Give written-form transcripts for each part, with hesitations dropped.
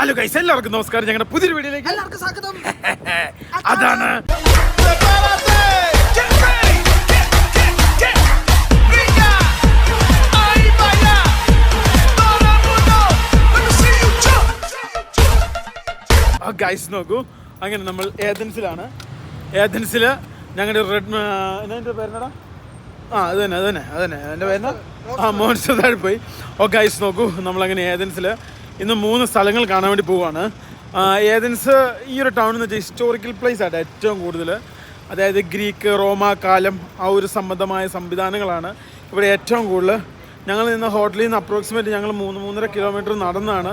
Hello guys, എല്ലാവർക്കും നമസ്കാരം. ഞങ്ങളുടെ പുതിയൊരു വീഡിയോയിലേക്ക് എല്ലാവർക്കും സ്വാഗതം. അതാണ് ഗൈസ് നോക്കൂ. അങ്ങനെ നമ്മൾ ഏതൻസിലാണ്. ഏതൻസില് ഞങ്ങളുടെ റെഡ് എൻ്റെ പേരെന്നടാ അത് തന്നെ എൻ്റെ പേരെന്നാ മോൺസ്റ്റർ താഴെ പോയി. ഗൈസ് നോക്കൂ, നമ്മളങ്ങനെ ഏതൻസിൽ ഇന്ന് 3 സ്ഥലങ്ങൾ കാണാൻ വേണ്ടി പോവുകയാണ്. ഏതൻസ് ഈ ഒരു ടൗൺ എന്ന് വെച്ചാൽ ഹിസ്റ്റോറിക്കൽ പ്ലേസ് ആയിട്ട് ഏറ്റവും കൂടുതൽ, അതായത് ഗ്രീക്ക് റോമ കാലം ആ ഒരു സംബന്ധമായ സംവിധാനങ്ങളാണ് ഇവിടെ ഏറ്റവും കൂടുതൽ. ഞങ്ങൾ നിന്ന ഹോട്ടലിൽ നിന്ന് അപ്രോക്സിമേറ്റ് ഞങ്ങൾ 3-3.5 കിലോമീറ്റർ നടന്നാണ്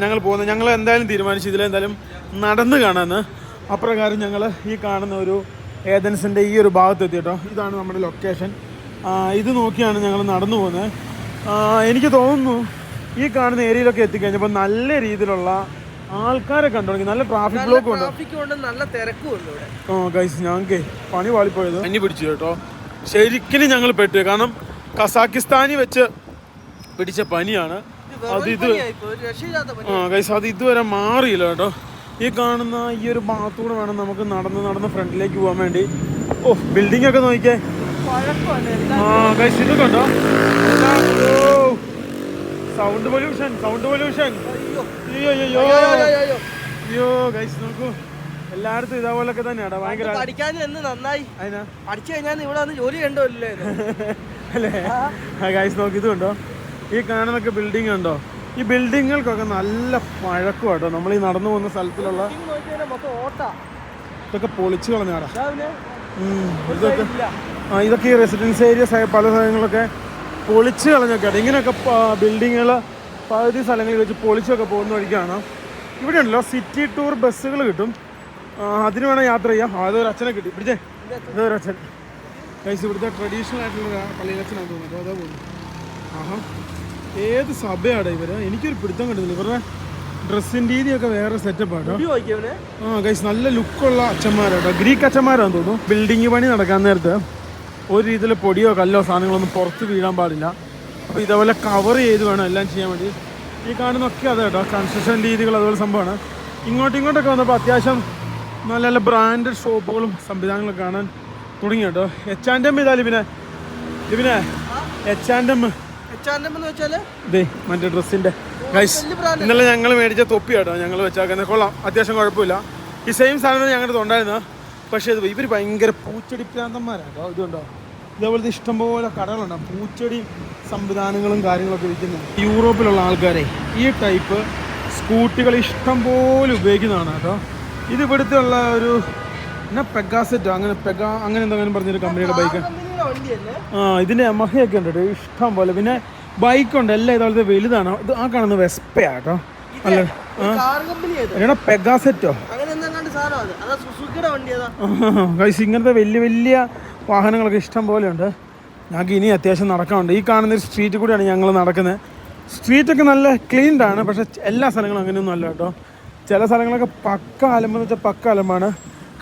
ഞങ്ങൾ പോകുന്നത്. ഞങ്ങൾ എന്തായാലും തീരുമാനിച്ചു ഇതിലെന്തായാലും നടന്ന് കാണാമെന്ന്. അപ്രകാരം ഞങ്ങൾ ഈ കാണുന്ന ഒരു ഏതൻസിൻ്റെ ഈ ഒരു ഭാഗത്ത് എത്തിയിട്ടോ. ഇതാണ് നമ്മുടെ ലൊക്കേഷൻ. ഇത് നോക്കിയാണ് ഞങ്ങൾ നടന്നു പോകുന്നത്. എനിക്ക് തോന്നുന്നു ഈ കാണുന്ന ഏരിയയിലൊക്കെ എത്തിക്കഴിഞ്ഞപ്പോൾ നല്ല രീതിയിലുള്ള ആൾക്കാരെ കണ്ടു തുടങ്ങി. നല്ല ട്രാഫിക് ബ്ലോക്കും ഉണ്ട്, നല്ല തിരക്കുണ്ട് ഇവിടെ. ഗൈസ് ഞങ്ങൾക്ക് പണി വാളിപ്പോയത് പനി പിടിച്ചു കേട്ടോ. ശരിക്കും ഞങ്ങൾ പെട്ടു. കാരണം കസാക്കിസ്ഥാനി വെച്ച് പിടിച്ച പനിയാണ് ഗൈസ്. അത് ഇതുവരെ മാറിയില്ല കേട്ടോ. ഈ കാണുന്ന ഈ ഒരു ഭാഗത്തൂടെ വേണം നമുക്ക് നടന്ന് ഫ്രണ്ടിലേക്ക് പോകാൻ വേണ്ടി. ബിൽഡിംഗ് ഒക്കെ നോക്കിയേ. ഗൈസ് ഇത് കണ്ടോ, സൗണ്ട് പൊല്യൂഷൻ. അയ്യോ ഗൈസ് നോക്കൂ, എല്ലായിടത്തും ഇതേപോലൊക്കെ തന്നെയാണ്. ഭയങ്കര അല്ലേ ഗൈസ് നോക്കി. ഇത് കണ്ടോ, ഈ കാണുന്നൊക്കെ ബിൽഡിംഗ് ഉണ്ടോ? ഈ ബിൽഡിങ്ങുകൾക്കൊക്കെ നല്ല പഴക്കം കേട്ടോ. നമ്മൾ ഈ നടന്നു പോകുന്ന സ്ഥലത്തിലുള്ള ഇതൊക്കെ പൊളിച്ചു കളഞ്ഞാടാ. ഇതൊക്കെ ഈ റെസിഡൻസ് ഏരിയസ് ആയ പല സ്ഥലങ്ങളൊക്കെ പൊളിച്ച് കളഞ്ഞൊക്കെ. ഇങ്ങനെയൊക്കെ ബിൽഡിങ്ങുകൾ പകുതി സ്ഥലങ്ങളിൽ വെച്ച് പൊളിച്ചൊക്കെ പോകുന്ന വഴിക്കാണ്. ഇവിടെ ഉണ്ടല്ലോ സിറ്റി ടൂർ ബസ്സുകൾ കിട്ടും, അതിന് വേണം യാത്ര ചെയ്യാം. അതൊരു അച്ഛനെ കിട്ടി പിടിച്ചേ. ഇതൊരു അച്ഛൻ ഗൈസ്, ഇവിടുത്തെ ട്രഡീഷണൽ ആയിട്ടുള്ള പള്ളിയിലച്ഛനാണ് തോന്നുന്നത്. അതാ പോകുന്നു. ഏത് സഭയാണ് ഇവര്? എനിക്കൊരു പിടുത്തം കിട്ടുന്നില്ല. ഇവരുടെ ഡ്രസ്സിൻ്റെ രീതിയൊക്കെ വേറെ സെറ്റപ്പാട്ടോ. ഗൈസ് നല്ല ലുക്കുള്ള അച്ഛന്മാരാട്ടോ. ഗ്രീക്ക് അച്ഛന്മാരാന്ന് തോന്നുന്നു. ബിൽഡിങ് പണി നടക്കാൻ നേരത്ത് ഒരു രീതിയിൽ പൊടിയോ കല്ലോ സാധനങ്ങളൊന്നും പുറത്ത് വീഴാൻ പാടില്ല. അപ്പോൾ ഇതേപോലെ കവർ ചെയ്ത് വേണം എല്ലാം ചെയ്യാൻ വേണ്ടി. ഈ കാണുന്നൊക്കെ അതെ കേട്ടോ, കൺസ്ട്രക്ഷൻ രീതികൾ അതുപോലെ സംഭവമാണ്. ഇങ്ങോട്ടൊക്കെ വന്നപ്പോൾ അത്യാവശ്യം നല്ല നല്ല ബ്രാൻഡഡ് ഷോപ്പുകളും സംവിധാനങ്ങളൊക്കെ കാണാൻ തുടങ്ങി കേട്ടോ. H&M ഇതാ ലിബിനെ H&M ഇതേ മറ്റേ ഡ്രസ്സിൻ്റെ ഗൈസ്. ഇന്നലെ ഞങ്ങൾ മേടിച്ച തൊപ്പി കേട്ടോ ഞങ്ങൾ വെച്ചാക്കുന്നത്. കൊള്ളാം, അത്യാവശ്യം കുഴപ്പമില്ല. ഈ സെയിം സാധനം ഞങ്ങളുടെ ഉണ്ടായിരുന്നു. പക്ഷേ ഇവർ ഭയങ്കര പൂച്ചെടി പ്രാന്തന്മാരാട്ടോ. ഇതുണ്ടോ, ഇതേപോലത്തെ ഇഷ്ടംപോലെ കടകളുണ്ടാകും, പൂച്ചെടി സംവിധാനങ്ങളും കാര്യങ്ങളൊക്കെ വിൽക്കുന്നത്. യൂറോപ്പിലുള്ള ആൾക്കാരെ ഈ ടൈപ്പ് സ്കൂട്ടികൾ ഇഷ്ടം പോലെ ഉപയോഗിക്കുന്നതാണ് കേട്ടോ. ഇത് ഇവിടുത്തെ ഉള്ള ഒരു പെഗാസെറ്റോ അങ്ങനെ എന്തെങ്കിലും പറഞ്ഞൊരു കമ്പനിയുടെ ബൈക്ക്. ഇതിൻ്റെ യമഹയൊക്കെ ഉണ്ട് കേട്ടോ ഇഷ്ടം പോലെ. പിന്നെ ബൈക്കുണ്ട് എല്ലാം ഇതുപോലത്തെ വലുതാണ്. ഇത് ആ കാണുന്ന വെസ്പയാ കേട്ടോ. അല്ല പെഗാസെറ്റോ ഗൈസ്. ഇങ്ങനത്തെ വലിയ വാഹനങ്ങളൊക്കെ ഇഷ്ടം പോലെ ഉണ്ട്. ഞങ്ങൾക്ക് ഇനി അത്യാവശ്യം നടക്കാനുണ്ട്. ഈ കാണുന്ന ഒരു സ്ട്രീറ്റിൽ കൂടെയാണ് ഞങ്ങൾ നടക്കുന്നത്. സ്ട്രീറ്റൊക്കെ നല്ല ക്ലീൻഡാണ്, പക്ഷെ എല്ലാ സ്ഥലങ്ങളും അങ്ങനെയൊന്നും അല്ല കേട്ടോ. ചില സ്ഥലങ്ങളൊക്കെ പക്ക അലമ്പെന്ന് വെച്ചാൽ പക്ക അലമ്പാണ്.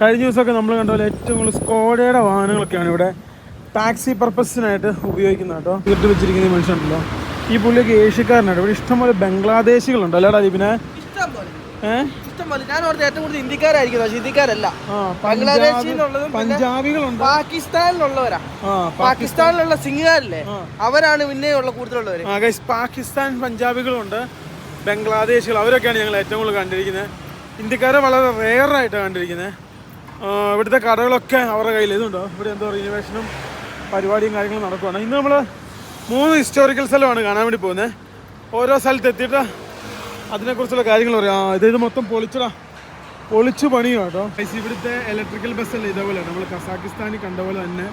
കഴിഞ്ഞ ദിവസമൊക്കെ നമ്മൾ കണ്ട പോലെ ഏറ്റവും കൂടുതൽ സ്കോഡയുടെ വാഹനങ്ങളൊക്കെയാണ് ഇവിടെ ടാക്സി പർപ്പസിനായിട്ട് ഉപയോഗിക്കുന്നത് കേട്ടോ. ഇട്ട് വെച്ചിരിക്കുന്ന ഈ മനുഷ്യനുണ്ടല്ലോ, ഈ പുള്ളിയൊക്കെ ഏഷ്യക്കാരനാണ്. ഇവിടെ ഇഷ്ടംപോലെ ബംഗ്ലാദേശികളുണ്ട് അല്ലേടാ ഇതിനെ. പഞ്ചാബികളുണ്ട്, പാകിസ്ഥാനിലുള്ളവരാ. പാകിസ്ഥാനിലുള്ള സിംഗുകാരല്ലേ, അവരാണ് പിന്നെ ഉള്ള കൂടുതലുള്ളവര്. പാകിസ്ഥാൻ പഞ്ചാബികളുണ്ട്, ബംഗ്ലാദേശികൾ, അവരൊക്കെയാണ് ഞങ്ങൾ ഏറ്റവും കൂടുതൽ കണ്ടിരിക്കുന്നത്. ഇന്ത്യക്കാരെ വളരെ റെയറായിട്ടാണ് കണ്ടിരിക്കുന്നത്. ഇവിടുത്തെ കടകളൊക്കെ അവരുടെ കയ്യിൽ. ഇതുണ്ടോ, ഇവിടെ എന്തോ റിനോവേഷനും പരിപാടിയും കാര്യങ്ങളും നടക്കുവാണ്. ഇന്ന് നമ്മൾ 3 ഹിസ്റ്റോറിക്കൽ സ്ഥലമാണ് കാണാൻ വേണ്ടി പോകുന്നത്. ഓരോ സ്ഥലത്ത് എത്തിയിട്ട് അതിനെക്കുറിച്ചുള്ള കാര്യങ്ങൾ പറയാം. ഇത് മൊത്തം പൊളിച്ചു പണിയും കേട്ടോ. ഇവിടുത്തെ ഇലക്ട്രിക്കൽ ബസ്സല്ല ഇതേപോലെ നമ്മൾ കസാക്കിസ്ഥാനിൽ കണ്ട പോലെ തന്നെ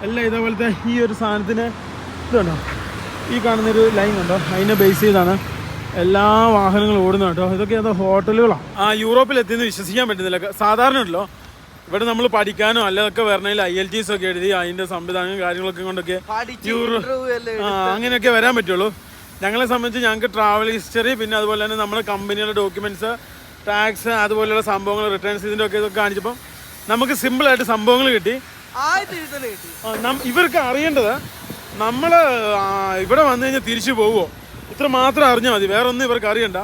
എല്ലാം ഇതേപോലത്തെ ഈ ഒരു സാധനത്തിന് ഇതുണ്ടോ, ഈ കാണുന്നൊരു ലൈൻ ഉണ്ടോ, അതിനെ ബേസ് ചെയ്താണ് എല്ലാ വാഹനങ്ങളും ഓടുന്നത് കേട്ടോ. ഇതൊക്കെ ഏതോ ഹോട്ടലുകളാണ്. യൂറോപ്പിൽ എത്തിയെന്ന് വിശ്വസിക്കാൻ പറ്റുന്നില്ല. സാധാരണ ഉണ്ടല്ലോ ഇവിടെ നമ്മൾ പഠിക്കാനോ അല്ലതൊക്കെ വരണമെങ്കിൽ IELTS ഒക്കെ എഴുതി അതിൻ്റെ സംവിധാനങ്ങളും കാര്യങ്ങളൊക്കെ കൊണ്ടൊക്കെ അങ്ങനെയൊക്കെ വരാൻ പറ്റുള്ളൂ. ഞങ്ങളെ സംബന്ധിച്ച് ഞങ്ങൾക്ക് ട്രാവൽ ഹിസ്റ്ററി, പിന്നെ അതുപോലെ തന്നെ നമ്മുടെ കമ്പനിയുടെ ഡോക്യുമെൻറ്റ്സ്, ടാക്സ്, അതുപോലെയുള്ള സംഭവങ്ങൾ, റിട്ടേൺസ്, ഇതിൻ്റെ ഒക്കെ ഇതൊക്കെ കാണിച്ചപ്പോൾ നമുക്ക് സിമ്പിളായിട്ട് സംഭവങ്ങൾ കിട്ടി. ഇവർക്ക് അറിയേണ്ടത് നമ്മൾ ഇവിടെ വന്നു കഴിഞ്ഞാൽ തിരിച്ചു പോവുമോ, ഇത്ര മാത്രം അറിഞ്ഞാൽ മതി, വേറെ ഒന്നും ഇവർക്ക് അറിയണ്ട.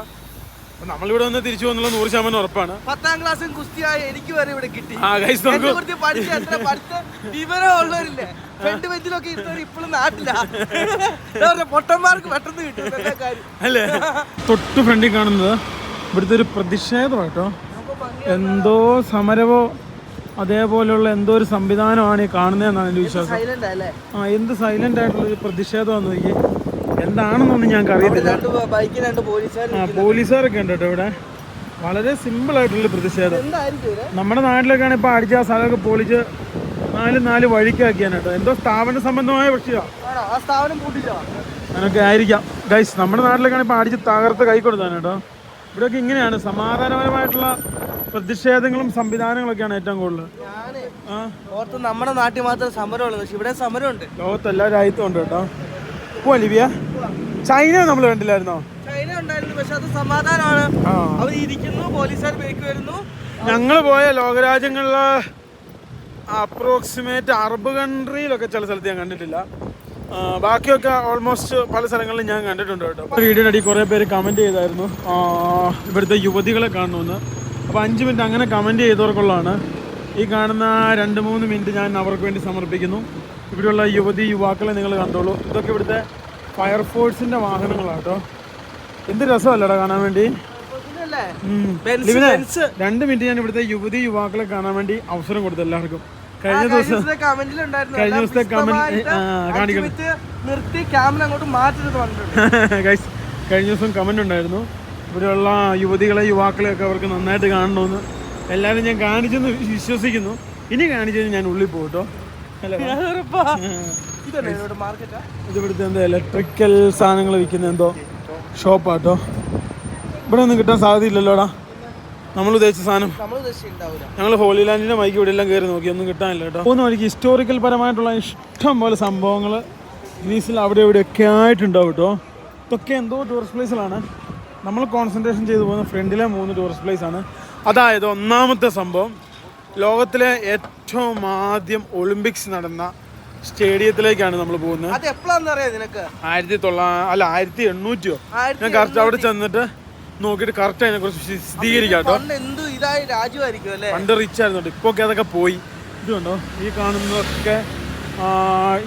അപ്പൊ നമ്മളിവിടെ വന്ന് തിരിച്ചു പോകുന്നുള്ള 100% ഉറപ്പാണ്. 10ാം ക്ലാസ്സും കുസ്തിയായി എനിക്ക് വരെ ഇവിടെ കിട്ടി. ഗൈസ് നോക്കൂ, പഠിച്ച എത്ര പഠിത്ത വിവരമുള്ളവരില്ലേ ഫ്രണ്ട് ബെഞ്ചിലൊക്കെ ഇരുന്നവർ ഇപ്പോഴും നാട്ടില്ല. പൊട്ടന്മാർക്ക് പെട്ടെന്ന് കിട്ടും അല്ലേ. തൊട്ട് ഫ്രണ്ടിൽ കാണുന്നത് ഇവിടുത്തെ ഒരു പ്രതിഷേധമാട്ടോ. എന്തോ സമരവോ അതേപോലെയുള്ള എന്തോ ഒരു സംവിധാനമാണ് ഈ കാണുന്നതെന്നാണ് എൻ്റെ വിശ്വാസം. എന്ത് സൈലന്റ് ആയിട്ടുള്ള ഒരു പ്രതിഷേധമാണെന്ന് നോക്കി. എന്താണെന്നൊന്നും ഞങ്ങൾക്ക് അറിയത്തില്ല. പോലീസുകാരൊക്കെ ഉണ്ട് കേട്ടോ ഇവിടെ. വളരെ സിമ്പിൾ ആയിട്ടുള്ള പ്രതിഷേധം. നമ്മുടെ നാട്ടിലൊക്കെയാണ് ഇപ്പൊ അടിച്ച ആ സ്ഥലമൊക്കെ പൊളിച്ച് നാല് വഴിക്കാക്കിയാണ് കേട്ടോ. എന്തോ സ്ഥാപന സംബന്ധമായ പക്ഷിയാണ് അങ്ങനൊക്കെ ആയിരിക്കാം ഗൈസ്. നമ്മുടെ നാട്ടിലൊക്കെയാണ് ഇപ്പൊ അടിച്ച് തകർത്ത് കൈ കൊടുത്താണ് കേട്ടോ. ഇവിടെയൊക്കെ ഇങ്ങനെയാണ് സമാധാനപരമായിട്ടുള്ള പ്രതിഷേധങ്ങളും സംവിധാനങ്ങളൊക്കെയാണ് ഏറ്റവും കൂടുതൽ. നമ്മുടെ നാട്ടിൽ മാത്രം സമരമുള്ളൂ, പക്ഷെ ഇവിടെ സമരമുണ്ട്. ലോകത്തെല്ലാ രാജ്യത്തും ഉണ്ട് കേട്ടോ. ലിബിയ ചൈന നമ്മൾ കണ്ടില്ലായിരുന്നോ? ചൈന ഉണ്ടായിരുന്നു, പക്ഷെ അത് സമാധാനമാണ്. അവർ ഇരിക്കുന്നു, പോലീസുകാർ ബേക്ക് വരുന്നു. ഞങ്ങൾ പോയ ലോകരാജ്യങ്ങളിലെ അപ്രോക്സിമേറ്റ് അറബ് കൺട്രിയിലൊക്കെ ചില സ്ഥലത്ത് ഞാൻ കണ്ടിട്ടില്ല. ബാക്കിയൊക്കെ ഓൾമോസ്റ്റ് പല സ്ഥലങ്ങളിലും ഞാൻ കണ്ടിട്ടുണ്ട് കേട്ടോ. വീഡിയോയുടെ അടി കുറേ പേര് കമൻറ്റ് ചെയ്തായിരുന്നു ഇവിടുത്തെ യുവതികളെ കാണണമെന്ന്. അപ്പോൾ 5 മിനിറ്റ് അങ്ങനെ കമൻറ്റ് ചെയ്തവർക്കുള്ളതാണ്. ഈ കാണുന്ന 2-3 മിനിറ്റ് ഞാൻ അവർക്ക് വേണ്ടി സമർപ്പിക്കുന്നു. ഇവിടെയുള്ള യുവാക്കളെ നിങ്ങൾ കണ്ടോളൂ. ഇതൊക്കെ ഇവിടുത്തെ ഫയർഫോഴ്സിൻ്റെ വാഹനങ്ങളാണ് കേട്ടോ. എന്ത് രസമല്ലടാ കാണാൻ വേണ്ടി. 2 മിനിറ്റ് ഞാൻ ഇവിടുത്തെ യുവാക്കളെ കാണാൻ വേണ്ടി അവസരം കൊടുത്തു എല്ലാവർക്കും. കഴിഞ്ഞ ദിവസത്തെ കമന്റ് കാണിക്കണം. കഴിഞ്ഞ ദിവസം കമന്റ് ഉണ്ടായിരുന്നു ഇവിടെയുള്ള യുവാക്കളെ ഒക്കെ അവർക്ക് നന്നായിട്ട് കാണണമെന്ന്. എല്ലാവരും ഞാൻ കാണിച്ചെന്ന് വിശ്വസിക്കുന്നു. ഇനി കാണിച്ചത് ഞാൻ ഉള്ളിൽ പോകട്ടോ. ഇത് ഇവിടുത്തെ എന്തോ ഇലക്ട്രിക്കൽ സാധനങ്ങൾ വിൽക്കുന്ന എന്തോ ഷോപ്പാട്ടോ. ഇവിടെ ഒന്നും കിട്ടാൻ സാധ്യതയില്ലല്ലോടാ. നമ്മൾ ഉദ്ദേശിച്ച സാധനം ഞങ്ങൾ ഹോളി ലാൻഡിന്റെ മൈക്ക് ഇവിടെ എല്ലാം കയറി നോക്കി, ഒന്നും കിട്ടാനില്ല കേട്ടോ. പോകുന്ന വഴിക്ക് ഹിസ്റ്റോറിക്കൽ പരമായിട്ടുള്ള ഇഷ്ടം പോലെ സംഭവങ്ങൾ ഗ്രീസിൽ അവിടെ ഇവിടെയൊക്കെ ആയിട്ടുണ്ടാവും കേട്ടോ. ഇതൊക്കെ എന്തോ ടൂറിസ്റ്റ് പ്ലേസിലാണ്. നമ്മൾ കോൺസെൻട്രേഷൻ ചെയ്തു പോകുന്ന ഫ്രണ്ടിലെ 3 ടൂറിസ്റ്റ് പ്ലേസ് ആണ്. അതായത് ഒന്നാമത്തെ സംഭവം, ലോകത്തിലെ ഏറ്റവും ആദ്യം ഒളിമ്പിക്സ് നടന്ന സ്റ്റേഡിയത്തിലേക്കാണ് നമ്മൾ പോകുന്നത്. 1800 ഞാൻ കറക്റ്റ് അവിടെ ചെന്നിട്ട് നോക്കിയിട്ട് കറക്റ്റ് അതിനെ കുറിച്ച് വിശദീകരിക്കാം കേട്ടോ. പണ്ട് റിച്ച് ആയിരുന്നു, ഇപ്പൊ ഒക്കെ അതൊക്കെ പോയി. ഇത് കണ്ടോ, ഈ കാണുന്നതൊക്കെ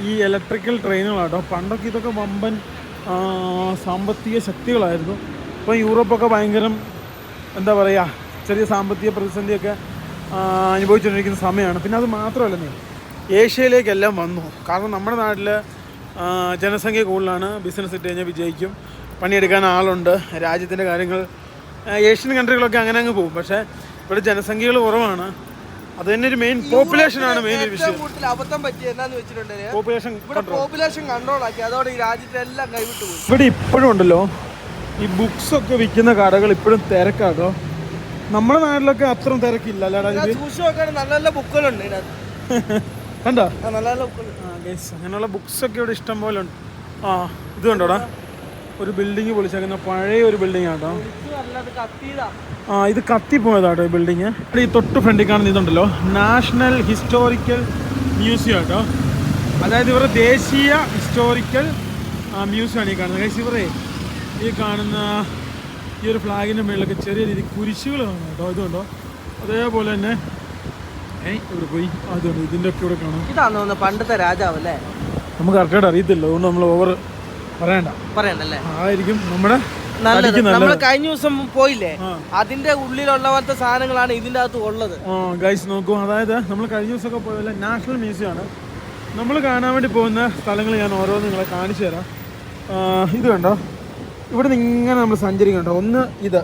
ഈ ഇലക്ട്രിക്കൽ ട്രെയിനുകളാട്ടോ. പണ്ടൊക്കെ ഇതൊക്കെ വമ്പൻ സാമ്പത്തിക ശക്തികളായിരുന്നു. ഇപ്പം യൂറോപ്പൊക്കെ ഭയങ്കര എന്താ പറയുക, ചെറിയ സാമ്പത്തിക പ്രതിസന്ധിയൊക്കെ അനുഭവിച്ചുകൊണ്ടിരിക്കുന്ന സമയമാണ്. പിന്നെ അത് മാത്രമല്ല, ഏഷ്യയിലേക്കെല്ലാം വന്നു. കാരണം നമ്മുടെ നാട്ടിൽ ജനസംഖ്യ കൂടുതലാണ്, ബിസിനസ് ഇട്ട് കഴിഞ്ഞാൽ വിജയിക്കും, പണിയെടുക്കാൻ ആളുണ്ട്, രാജ്യത്തിൻ്റെ കാര്യങ്ങൾ ഏഷ്യൻ കൺട്രികളൊക്കെ അങ്ങനെ അങ്ങ് പോകും. പക്ഷേ ഇവിടെ ജനസംഖ്യകൾ കുറവാണ്. അത് തന്നെ ഒരു മെയിൻ പോപ്പുലേഷനാണ് മെയിൻ ഒരു വിഷയം. ഇവിടെ ഇപ്പോഴും ഉണ്ടല്ലോ ഈ ബുക്സ് ഒക്കെ വിൽക്കുന്ന കടകൾ ഇപ്പോഴും തിരക്കാട്ടോ. നമ്മുടെ നാട്ടിലൊക്കെ അത്ര തിരക്കില്ല അല്ലാടാ. നല്ല ബുക്കുകളുണ്ട് കണ്ടോ, അങ്ങനെയുള്ള ബുക്സ് ഒക്കെ ഇവിടെ ഇഷ്ടം പോലെ ഉണ്ട്. ഇത് കണ്ടോടാ, ഒരു ബിൽഡിങ് പൊളിച്ചേക്കുന്ന പഴയ ഒരു ബിൽഡിംഗ് ആട്ടോ. ഇത് കത്തിപ്പോയതാട്ടോ ഈ ബിൽഡിങ്. ഈ തൊട്ട് ഫ്രണ്ടിൽ കാണുന്ന ഇതുണ്ടല്ലോ, നാഷണൽ ഹിസ്റ്റോറിക്കൽ മ്യൂസിയം ആട്ടോ. അതായത് ഇവരുടെ ദേശീയ ഹിസ്റ്റോറിക്കൽ മ്യൂസിയമാണ് ഈ കാണുന്നത്. ഇവരെ ഈ കാണുന്ന ഈ ഒരു ഫ്ലാഗിൻ്റെ മുകളിലൊക്കെ ചെറിയ രീതിയിൽ കുരിശുകൾ കാണും കേട്ടോ. ഇതുണ്ടോ, അതേപോലെ തന്നെ ഇവിടെ പോയി അതുകൊണ്ട് ഇതിൻ്റെ ഒക്കെ ഇവിടെ കാണാം. ഇതാണോ പണ്ടത്തെ രാജാവ് അല്ലേ? നമുക്ക് കറക്റ്റായിട്ട് അറിയത്തില്ല, അതുകൊണ്ട് നമ്മൾ ഓവർ പറയണ്ടല്ലേ. ആയിരിക്കും നമ്മുടെ നമ്മൾ കഴിഞ്ഞ ദിവസം പോയില്ലേ, അതിന്റെ ഉള്ളിലുള്ള പോലത്തെ സാധനങ്ങളാണ് ഇതിന്റെ അകത്ത് ഉള്ളത്. ഗൈസ് നോക്കൂ, അതായത് നമ്മൾ കഴിഞ്ഞ ദിവസമൊക്കെ പോയതല്ല, നാഷണൽ മ്യൂസിയം ആണ്. നമ്മൾ കാണാൻ വേണ്ടി പോകുന്ന സ്ഥലങ്ങൾ ഞാൻ ഓരോന്ന് നിങ്ങളെ കാണിച്ചു തരാം. ഇത് കണ്ടോ, ഇവിടെ നിന്ന് ഇങ്ങനെ നമ്മൾ സഞ്ചരിക്കണ്ടോ. ഒന്ന് ഇത്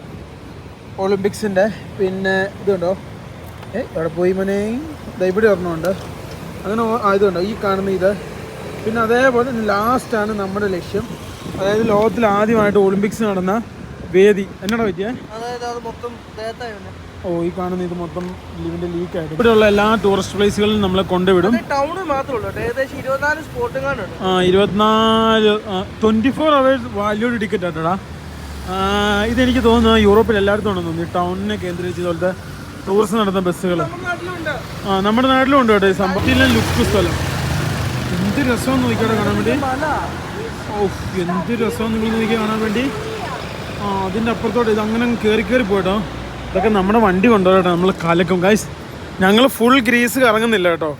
ഒളിമ്പിക്സിൻ്റെ, പിന്നെ ഇത് കണ്ടോ, എവിടെ പോയി മോനെ, ഇവിടെ ഒരെണ്ണമുണ്ട്. അങ്ങനെ ഇതുണ്ടോ ഈ കാണുന്ന ഇത്. പിന്നെ അതേപോലെ ലാസ്റ്റാണ് നമ്മുടെ ലക്ഷ്യം, അതായത് ലോകത്തിൽ ആദ്യമായിട്ട് ഒളിമ്പിക്സ് നടന്ന വേദി. എന്നാടാ പറ്റിയേ? ഈ കാണുന്ന ഇത് മൊത്തം ഇതിന്റെ ലീക്കായിട്ട് ഇവിടെയുള്ള എല്ലാ ടൂറിസ്റ്റ് പ്ലേസുകളിലും നമ്മളെ കൊണ്ടുവിടും. 24 hours വാല്യൂഡ് ടിക്കറ്റ് ആട്ടോടാ. ഇതെനിക്ക് തോന്നുന്നു യൂറോപ്പിൽ എല്ലായിടത്തും ഉണ്ടെന്ന് തോന്നുന്നു. ഈ ടൗണിനെ കേന്ദ്രീകരിച്ച് ഇതുപോലത്തെ ടൂറിസം നടത്തുന്ന ബസ്സുകൾ നമ്മുടെ നാട്ടിലും ഉണ്ട് കേട്ടോ. ഈ സംഭവത്തിലെ ലുക്ക് സ്ഥലം എന്ത് രസമെന്ന് നോക്കിയാടെ കാണാൻ വേണ്ടി. എന്ത് രസമെന്ന് നിങ്ങൾ നോക്കി കാണാൻ വേണ്ടി. ആ അതിൻ്റെ അപ്പുറത്തോട്ട് ഇത് അങ്ങനെ കയറി കയറി പോയിട്ടോ. ഇതൊക്കെ നമ്മുടെ വണ്ടി കൊണ്ടുപോകട്ടോ, നമ്മൾ കലക്കും ഗൈസ്. ഞങ്ങൾ ഫുൾ ഗ്രീസ് കറങ്ങുന്നില്ല കേട്ടോ,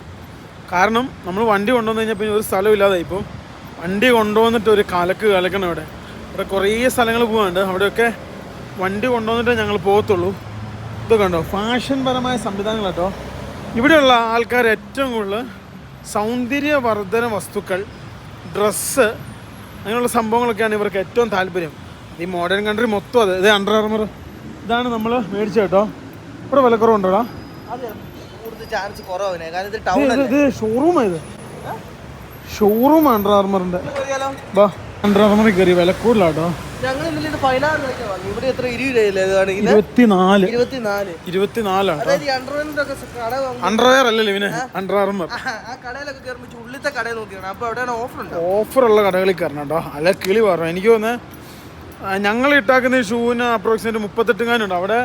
കാരണം നമ്മൾ വണ്ടി കൊണ്ടുവന്ന് കഴിഞ്ഞാൽ പിന്നെ ഒരു സ്ഥലമില്ലാതെ ഇപ്പോൾ വണ്ടി കൊണ്ടുവന്നിട്ട് ഒരു കലക്കണം. ഇവിടെ കുറേ സ്ഥലങ്ങൾ പോകാനുണ്ട്, അവിടെയൊക്കെ വണ്ടി കൊണ്ടുവന്നിട്ടേ ഞങ്ങൾ പോകത്തുള്ളൂ. ഇത് കണ്ടോ, ഫാഷൻ പരമായ സംവിധാനങ്ങൾ കേട്ടോ. ഇവിടെയുള്ള ആൾക്കാർ ഏറ്റവും കൂടുതൽ സൗന്ദര്യവർദ്ധന വസ്തുക്കൾ, ഡ്രസ്സ്, അങ്ങനെയുള്ള സംഭവങ്ങളൊക്കെയാണ് ഇവർക്ക് ഏറ്റവും താല്പര്യം. ഈ മോഡേൺ കൺട്രി മൊത്തം അത്. ഇത് അണ്ടർ ആർമർ ഇതാണ് നമ്മൾ മേടിച്ചത് കേട്ടോ. ഇവിടെ വിലക്കുറവുണ്ടോടാ? ഇത് ഷോറൂമാ, ഇത് ഷോറൂം അണ്ടർ ആർമറിന്റെ. വാ അണ്ടർ ആർമറിൽ കയറി, വില കൂടുതലാട്ടോ. 24 അണ്ടർവെയർ അല്ലല്ലോ ഇവന്, അണ്ടർ ആർമർ. ഓഫറുള്ള കടകളിൽ കയറണം കേട്ടോ, അല്ല കിളി പറഞ്ഞു. എനിക്ക് തോന്നുന്നത് ഞങ്ങൾ ഇട്ടാക്കുന്ന ഷൂവിന് അപ്രോക്സിമേറ്റ് 38 ഉണ്ട്, അവിടെ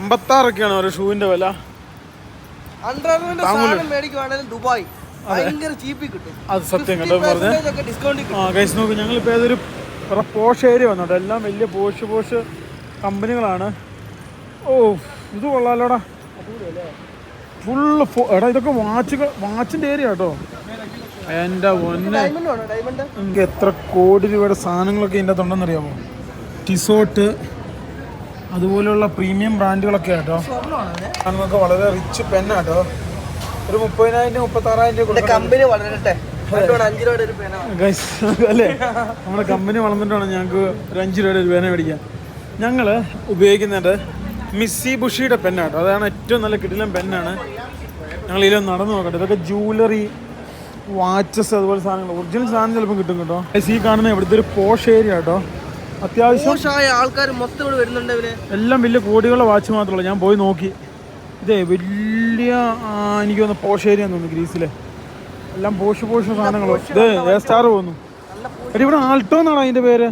56 ഒരു ഷൂവിന്റെ വില. ദുബായ് അത് സത്യം കേട്ടോ പറഞ്ഞത്. ആ ഗൈസ് നോക്ക്, ഞങ്ങളിപ്പോൾ ഏതൊരു പോഷ് ഏരിയ വന്നോട്ടോ, എല്ലാം വലിയ പോഷ് കമ്പനികളാണ്. ഓ ഇത് കൊള്ളാലോടാ, ഫുള്ള് എടാ ഇതൊക്കെ വാച്ചിൻ്റെ ഏരിയ കേട്ടോ. എൻ്റെ പൊന്നെ, എനിക്ക് എത്ര കോടി രൂപയുടെ സാധനങ്ങളൊക്കെ ഇതിൻ്റെ അകത്തുണ്ടെന്നറിയാമോ? ടിസോട്ട് അതുപോലെയുള്ള പ്രീമിയം ബ്രാൻഡുകളൊക്കെ കേട്ടോ. നമുക്ക് വളരെ റിച്ച് പെന്നാട്ടോ, ഒരു 30,000 36,000 കമ്പനി വളരട്ടെ ഗൈസ് അല്ലേ. നമ്മുടെ കമ്പനി വളർന്നിട്ടാണ് ഞങ്ങൾക്ക് ഒരു 5 രൂപയുടെ ഒരു പേന മേടിക്കാം. ഞങ്ങൾ ഉപയോഗിക്കുന്നത് മിസ്സി ബുഷിയുടെ പെന്നാട്ടോ, അതാണ് ഏറ്റവും നല്ല കിടിലൻ പെന്നാണ്. ഞങ്ങൾ ഇതിലൊന്ന് നടന്നു നോക്കട്ടെ. ഇതൊക്കെ ജൂവലറി, വാച്ചസ്, അതുപോലെ സാധനങ്ങൾ, ഒറിജിനൽ സാധനം ചിലപ്പോൾ കിട്ടും കേട്ടോ. ഈ കാണുന്ന ഇവിടുത്തെ ഒരു പോഷ് ഏരിയ കേട്ടോ. അത്യാവശ്യം ആൾക്കാർ മൊത്തം ഇവിടെ വരുന്നുണ്ട്. എല്ലാം വലിയ കോടികളുടെ വാച്ച് മാത്രമല്ല, ഞാൻ പോയി നോക്കി. ഇതേ വലിയ എനിക്ക് തോന്നുന്നു പോഷ് ഏരിയ തോന്നുന്നു ഗ്രീസിലെ. എല്ലാം പോഷ് സാധനങ്ങളോ. ഇത് എ സ്റ്റാർ പോകുന്നു. ഇവിടെ ആൾട്ടോ എന്നാണ് അതിന്റെ പേര്.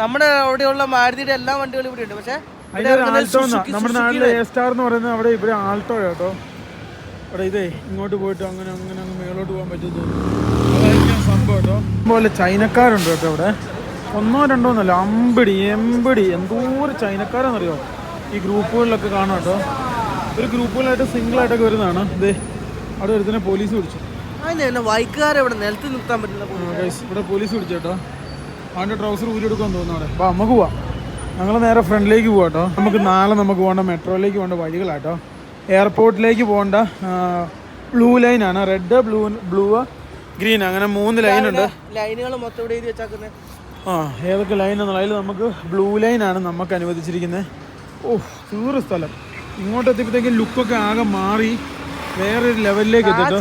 നമ്മുടെ അവിടെയുള്ള മാരുതിയുടെ എല്ലാ വണ്ടികളും ഇവിടെ ഉണ്ട്. പക്ഷേ ആൾട്ടോ നമ്മുടെ നാട്ടിലെ എ സ്റ്റാർ എന്ന് പറയുന്നത് അവിടെ ഇവിടെ ആൾട്ടോ കേട്ടോ. അവിടെ ഇതേ ഇങ്ങോട്ട് പോയിട്ട് അങ്ങനെ അങ്ങ് മേളോട്ട് പോകാൻ പറ്റും അതായിരിക്കും സംഭവം കേട്ടോ. അതുപോലെ ചൈനക്കാരുണ്ട് കേട്ടോ ഇവിടെ. 1 2 എന്നല്ല, എമ്പടി എന്തോരം ചൈനക്കാരാണെന്നറിയോ ഈ ഗ്രൂപ്പുകളിലൊക്കെ കാണാം കേട്ടോ. ഒരു ഗ്രൂപ്പുകളായിട്ട് സിംഗിളായിട്ടൊക്കെ വരുന്നതാണ്. ഇതേ അവിടെ ഒരുത്തനെ പോലീസ് പിടിച്ചു. ഇവിടെ പോലീസ് പിടിച്ചു കേട്ടോ. അവൻ്റെ ട്രൗസർ ഊരി എടുക്കാൻ തോന്നുന്നു അവിടെ. അപ്പോൾ നമുക്ക് പോവാം, ഞങ്ങൾ നേരെ ഫ്രണ്ടിലേക്ക് പോവാം കേട്ടോ. നാളെ നമുക്ക് പോകേണ്ട മെട്രോയിലേക്ക് പോകേണ്ട വഴികളാട്ടോ. എയർപോർട്ടിലേക്ക് പോകേണ്ട ബ്ലൂ ലൈനാണ്, റെഡ് ബ്ലൂ ഗ്രീൻ, അങ്ങനെ 3 ലൈനുണ്ട്. ലൈനുകൾ മൊത്തം ഇവിടെ എഴുതി വെച്ചാക്കുന്നത്. ഏതൊക്കെ ലൈൻ എന്നുള്ള അതിൽ നമുക്ക് ബ്ലൂ ലൈനാണ് നമുക്ക് അനുവദിച്ചിരിക്കുന്നത്. തീർ സ്ഥലം. ഇങ്ങോട്ട് എത്തിയപ്പോഴത്തേക്കും ലുക്കൊക്കെ ആകെ മാറി വേറൊരു ലെവലിലേക്ക് എത്തിട്ടോ.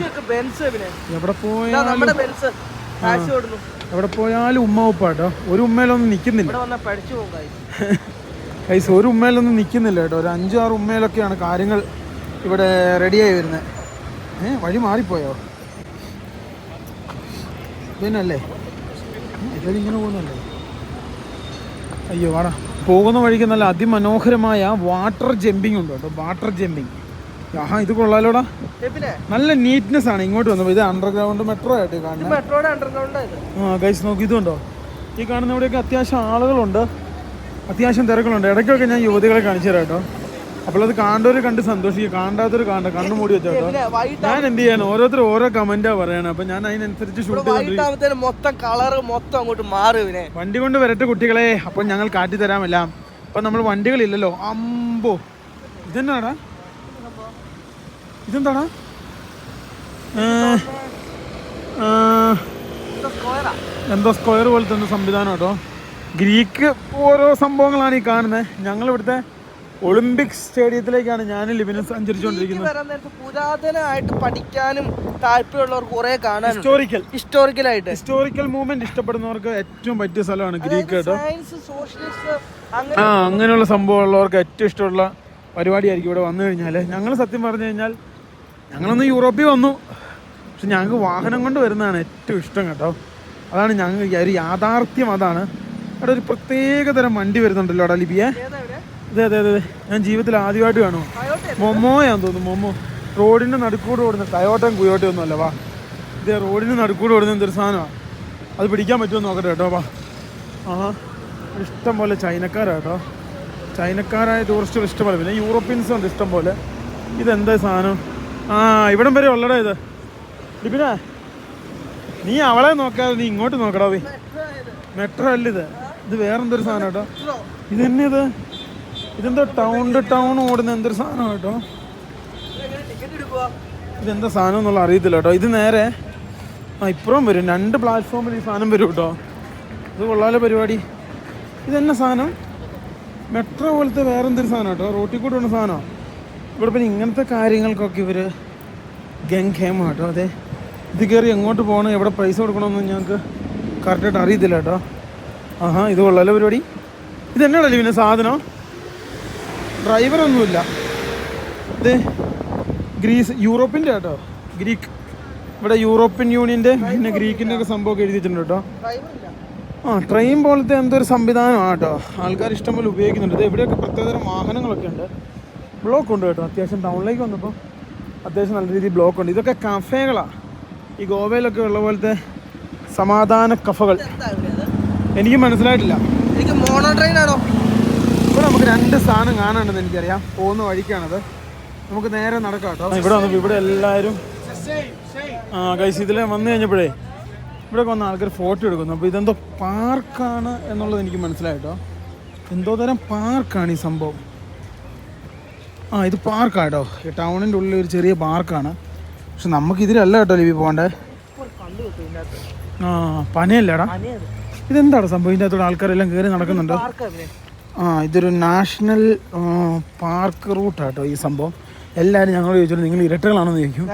എവിടെ പോയാലും ഉമ്മ ഉപ്പാട്ടോ. ഒരു ഉമ്മയിലൊന്നും നിൽക്കുന്നില്ല കൈസ്, ഒരു ഉമ്മയിലൊന്നും നിൽക്കുന്നില്ല കേട്ടോ. ഒരു 5-6 ഉമ്മയിലൊക്കെയാണ് കാര്യങ്ങൾ ഇവിടെ റെഡിയായി വരുന്നത്. വഴി മാറിപ്പോയോ പിന്നല്ലേ? ഇങ്ങനെ പോകുന്നല്ലേ? അയ്യോ വാടാ. പോകുന്ന വഴിക്ക് നല്ല അതിമനോഹരമായ വാട്ടർ ജമ്പിങ് ഉണ്ട് കേട്ടോ. വാട്ടർ ജമ്പിങ്, ഇത് കൊള്ളാലോടാ. നല്ല നീറ്റ്നെസ് ആണ് ഇങ്ങോട്ട് വന്നപ്പോൾ. ഇത് അണ്ടർഗ്രൗണ്ട് മെട്രോ ആയിട്ട് കാണുന്നത്. ഗൈസ് നോക്കി, ഇതുണ്ടോ ഈ കാണുന്ന ഇവിടെയൊക്കെ അത്യാവശ്യം ആളുകളുണ്ട്, അത്യാവശ്യം തിരക്കുകളുണ്ട്. ഇടയ്ക്കൊക്കെ ഞാൻ യുവതികളെ കാണിച്ചു തരാം കേട്ടോ. അപ്പോൾ അത് കാണേണ്ടവർ കണ്ട് സന്തോഷിക്കുക, കാണാത്തവർ കണ്ണു മൂടി വെച്ചോ കേട്ടോ. ഞാൻ എന്ത് ചെയ്യാൻ, ഓരോരുത്തർ ഓരോ കമന്റാ പറയണം. അപ്പൊ ഞാൻ അതിനനുസരിച്ച് ഷൂട്ട് ചെയ്ത് വണ്ടി കൊണ്ട് വരട്ടെ കുട്ടികളെ. അപ്പൊ ഞങ്ങൾ കാട്ടി തരാമെല്ലാം. അപ്പൊ നമ്മൾ വണ്ടികളില്ലല്ലോ. അമ്പോ ഇതെന്നാടാ, ഇതെന്താടാ? എന്തോ സ്ക്വയർ പോലത്തെ എന്തോ സംവിധാനം കേട്ടോ. ഗ്രീക്ക് ഓരോ സംഭവങ്ങളാണ് ഈ കാണുന്നത്. ഞങ്ങളിവിടുത്തെ ഒളിമ്പിക് സ്റ്റേഡിയത്തിലേക്കാണ് ഞാൻ ലിബിന് സഞ്ചരിച്ചുകൊണ്ടിരിക്കുന്നത്. പുരാതനമായിട്ട് പഠിക്കാനും താല്പര്യമുള്ളവർക്ക് കുറെ കാണാൻ, ഹിസ്റ്റോറിക്കൽ മൂവ്മെന്റ് ഇഷ്ടപ്പെടുന്നവർക്ക് ഏറ്റവും പറ്റിയ സ്ഥലമാണ് ഗ്രീക്ക് കേട്ടോ. അങ്ങനെയുള്ള സംഭവമുള്ളവർക്ക് ഏറ്റവും ഇഷ്ടമുള്ള പരിപാടിയായിരിക്കും ഇവിടെ വന്നു കഴിഞ്ഞാൽ. ഞങ്ങൾ സത്യം പറഞ്ഞു കഴിഞ്ഞാൽ ഞങ്ങളൊന്ന് യൂറോപ്പിൽ വന്നു, പക്ഷെ ഞങ്ങൾക്ക് വാഹനം കൊണ്ട് വരുന്നതാണ് ഏറ്റവും ഇഷ്ടം കേട്ടോ. അതാണ് ഞങ്ങൾ ഒരു യാഥാർത്ഥ്യം. അതാണ് അവിടെ ഒരു പ്രത്യേകതരം വണ്ടി വരുന്നുണ്ടല്ലോ അവിടെ ലിബിയെ. അതെ ഞാൻ ജീവിതത്തിൽ ആദ്യമായിട്ട് കാണുമോ. മൊമോയാന്ന് തോന്നുന്നു, മൊമോ. റോഡിൻ്റെ നടുക്കൂടെ ഓടുന്ന ടയോട്ടയും കുയോട്ടയും ഒന്നും അല്ല. വാ, ഇതേ റോഡിൻ്റെ നടുക്കൂടെ ഓടുന്ന എന്തൊരു സാധനമാണ്. അത് പിടിക്കാൻ പറ്റുമോ നോക്കട്ടെ കേട്ടോ. വാ, ഇഷ്ടം പോലെ ചൈനക്കാരാട്ടോ, ചൈനക്കാരായ ടൂറിസ്റ്റുകൾ ഇഷ്ടം പോലെ, പിന്നെ യൂറോപ്യൻസും ഉണ്ട് ഇഷ്ടം പോലെ. ഇതെന്താ സാധനം? ആ ഇവിടം വരെ ഉള്ളടാ ഇത്. പിന്നെ നീ അവളെ നോക്കാതെ നീ ഇങ്ങോട്ട് നോക്കടാ. മെട്രോ അല്ല ഇത്, ഇത് വേറെന്തൊരു സാധനം കേട്ടോ. ഇത് തന്നെ ഇത്, ഇതെന്തോ ടൗൺ ടു ടൗൺ ഓടുന്ന എന്തൊരു സാധനം കേട്ടോ. ഇതെന്താ സാധനം എന്നുള്ള അറിയത്തില്ല കേട്ടോ. ഇത് നേരെ ഇപ്പുറം വരും, 2 പ്ലാറ്റ്ഫോമിൽ ഈ സാധനം വരും കേട്ടോ. ഇത് കൊള്ളാലോ പരിപാടി. ഇതെന്നെ സാധനം മെട്രോ പോലത്തെ വേറെന്തൊരു സാധനം കേട്ടോ, റോട്ടിൽ കൂടെ ഉള്ള സാധനമാണ്. ഇവിടെ പിന്നെ ഇങ്ങനത്തെ കാര്യങ്ങൾക്കൊക്കെ ഇവർ ഗംഖേമ കേട്ടോ. അതെ, ഇത് കയറി എങ്ങോട്ട് പോകണം, എവിടെ പൈസ കൊടുക്കണമെന്ന് ഞങ്ങൾക്ക് കറക്റ്റായിട്ട് അറിയത്തില്ല കേട്ടോ. ആഹാ, ഇത് കൊള്ളാലോ പരിപാടി. ഇതെന്നാണല്ലേ പിന്നെ സാധനം? ഡ്രൈവറൊന്നുമില്ല. ഇത് ഗ്രീസ്, യൂറോപ്പിൻ്റെ കേട്ടോ, ഗ്രീക്ക്. ഇവിടെ യൂറോപ്യൻ യൂണിയൻ്റെ പിന്നെ ഗ്രീക്കിൻ്റെ ഒക്കെ സംഭവമൊക്കെ എഴുതി വെച്ചിട്ടുണ്ട് കേട്ടോ. ട്രെയിൻ പോലത്തെ എന്തൊരു സംവിധാനമാണ് കേട്ടോ. ആൾക്കാർ ഇഷ്ടംപോലെ ഉപയോഗിക്കുന്നുണ്ട്. ഇത് എവിടെയൊക്കെ പ്രത്യേകതരം വാഹനങ്ങളൊക്കെ ഉണ്ട്. ബ്ലോക്ക് ഉണ്ട് കേട്ടോ. അത്യാവശ്യം ടൗണിലേക്ക് വന്നപ്പോൾ അത്യാവശ്യം നല്ല രീതിയിൽ ബ്ലോക്ക് ഉണ്ട്. ഇതൊക്കെ കഫേകളാണ്, ഈ ഗോവയിലൊക്കെ ഉള്ള പോലത്തെ സമാധാന കഫകൾ. എനിക്ക് മനസ്സിലായിട്ടില്ല. എനിക്ക് മോണോ ട്രെയിൻ ആണോ? ഇവിടെ നമുക്ക് 2 സാധനം കാണാനുണ്ടെന്ന് എനിക്കറിയാം. പോകുന്ന വഴിക്കാണത്. നമുക്ക് നേരെ നടക്കാം കേട്ടോ. ഇവിടെ വന്നപ്പോൾ ഇവിടെ എല്ലാവരും ഗൈസ് ഇതിൽ വന്നു കഴിഞ്ഞപ്പോഴേ ഇവിടെ വന്ന ആൾക്കാർ ഫോട്ടോ എടുക്കുന്നു. അപ്പോൾ ഇതെന്തോ പാർക്കാണ് എന്നുള്ളത് എനിക്ക് മനസ്സിലായിട്ടോ. എന്തോ തരം പാർക്കാണ് ഈ സംഭവം. ഇത് പാർക്കാട്ടോ, ഈ ടൗണിൻ്റെ ഉള്ളിൽ ഒരു ചെറിയ പാർക്കാണ്. പക്ഷെ നമുക്കിതിലല്ല കേട്ടോ ലിവി പോകണ്ടേ. പനയല്ലേടാ? ഇതെന്താണ് സംഭവം? ഇതിൻ്റെ അകത്തോടെ ആൾക്കാരെല്ലാം കയറി നടക്കുന്നുണ്ട്. ഇതൊരു നാഷണൽ പാർക്ക് റൂട്ടാട്ടോ ഈ സംഭവം. എല്ലാവരും ഞങ്ങളോട് ചോദിച്ചോളൂ നിങ്ങൾ ഇരട്ടകളാണെന്ന് ചോദിക്കും.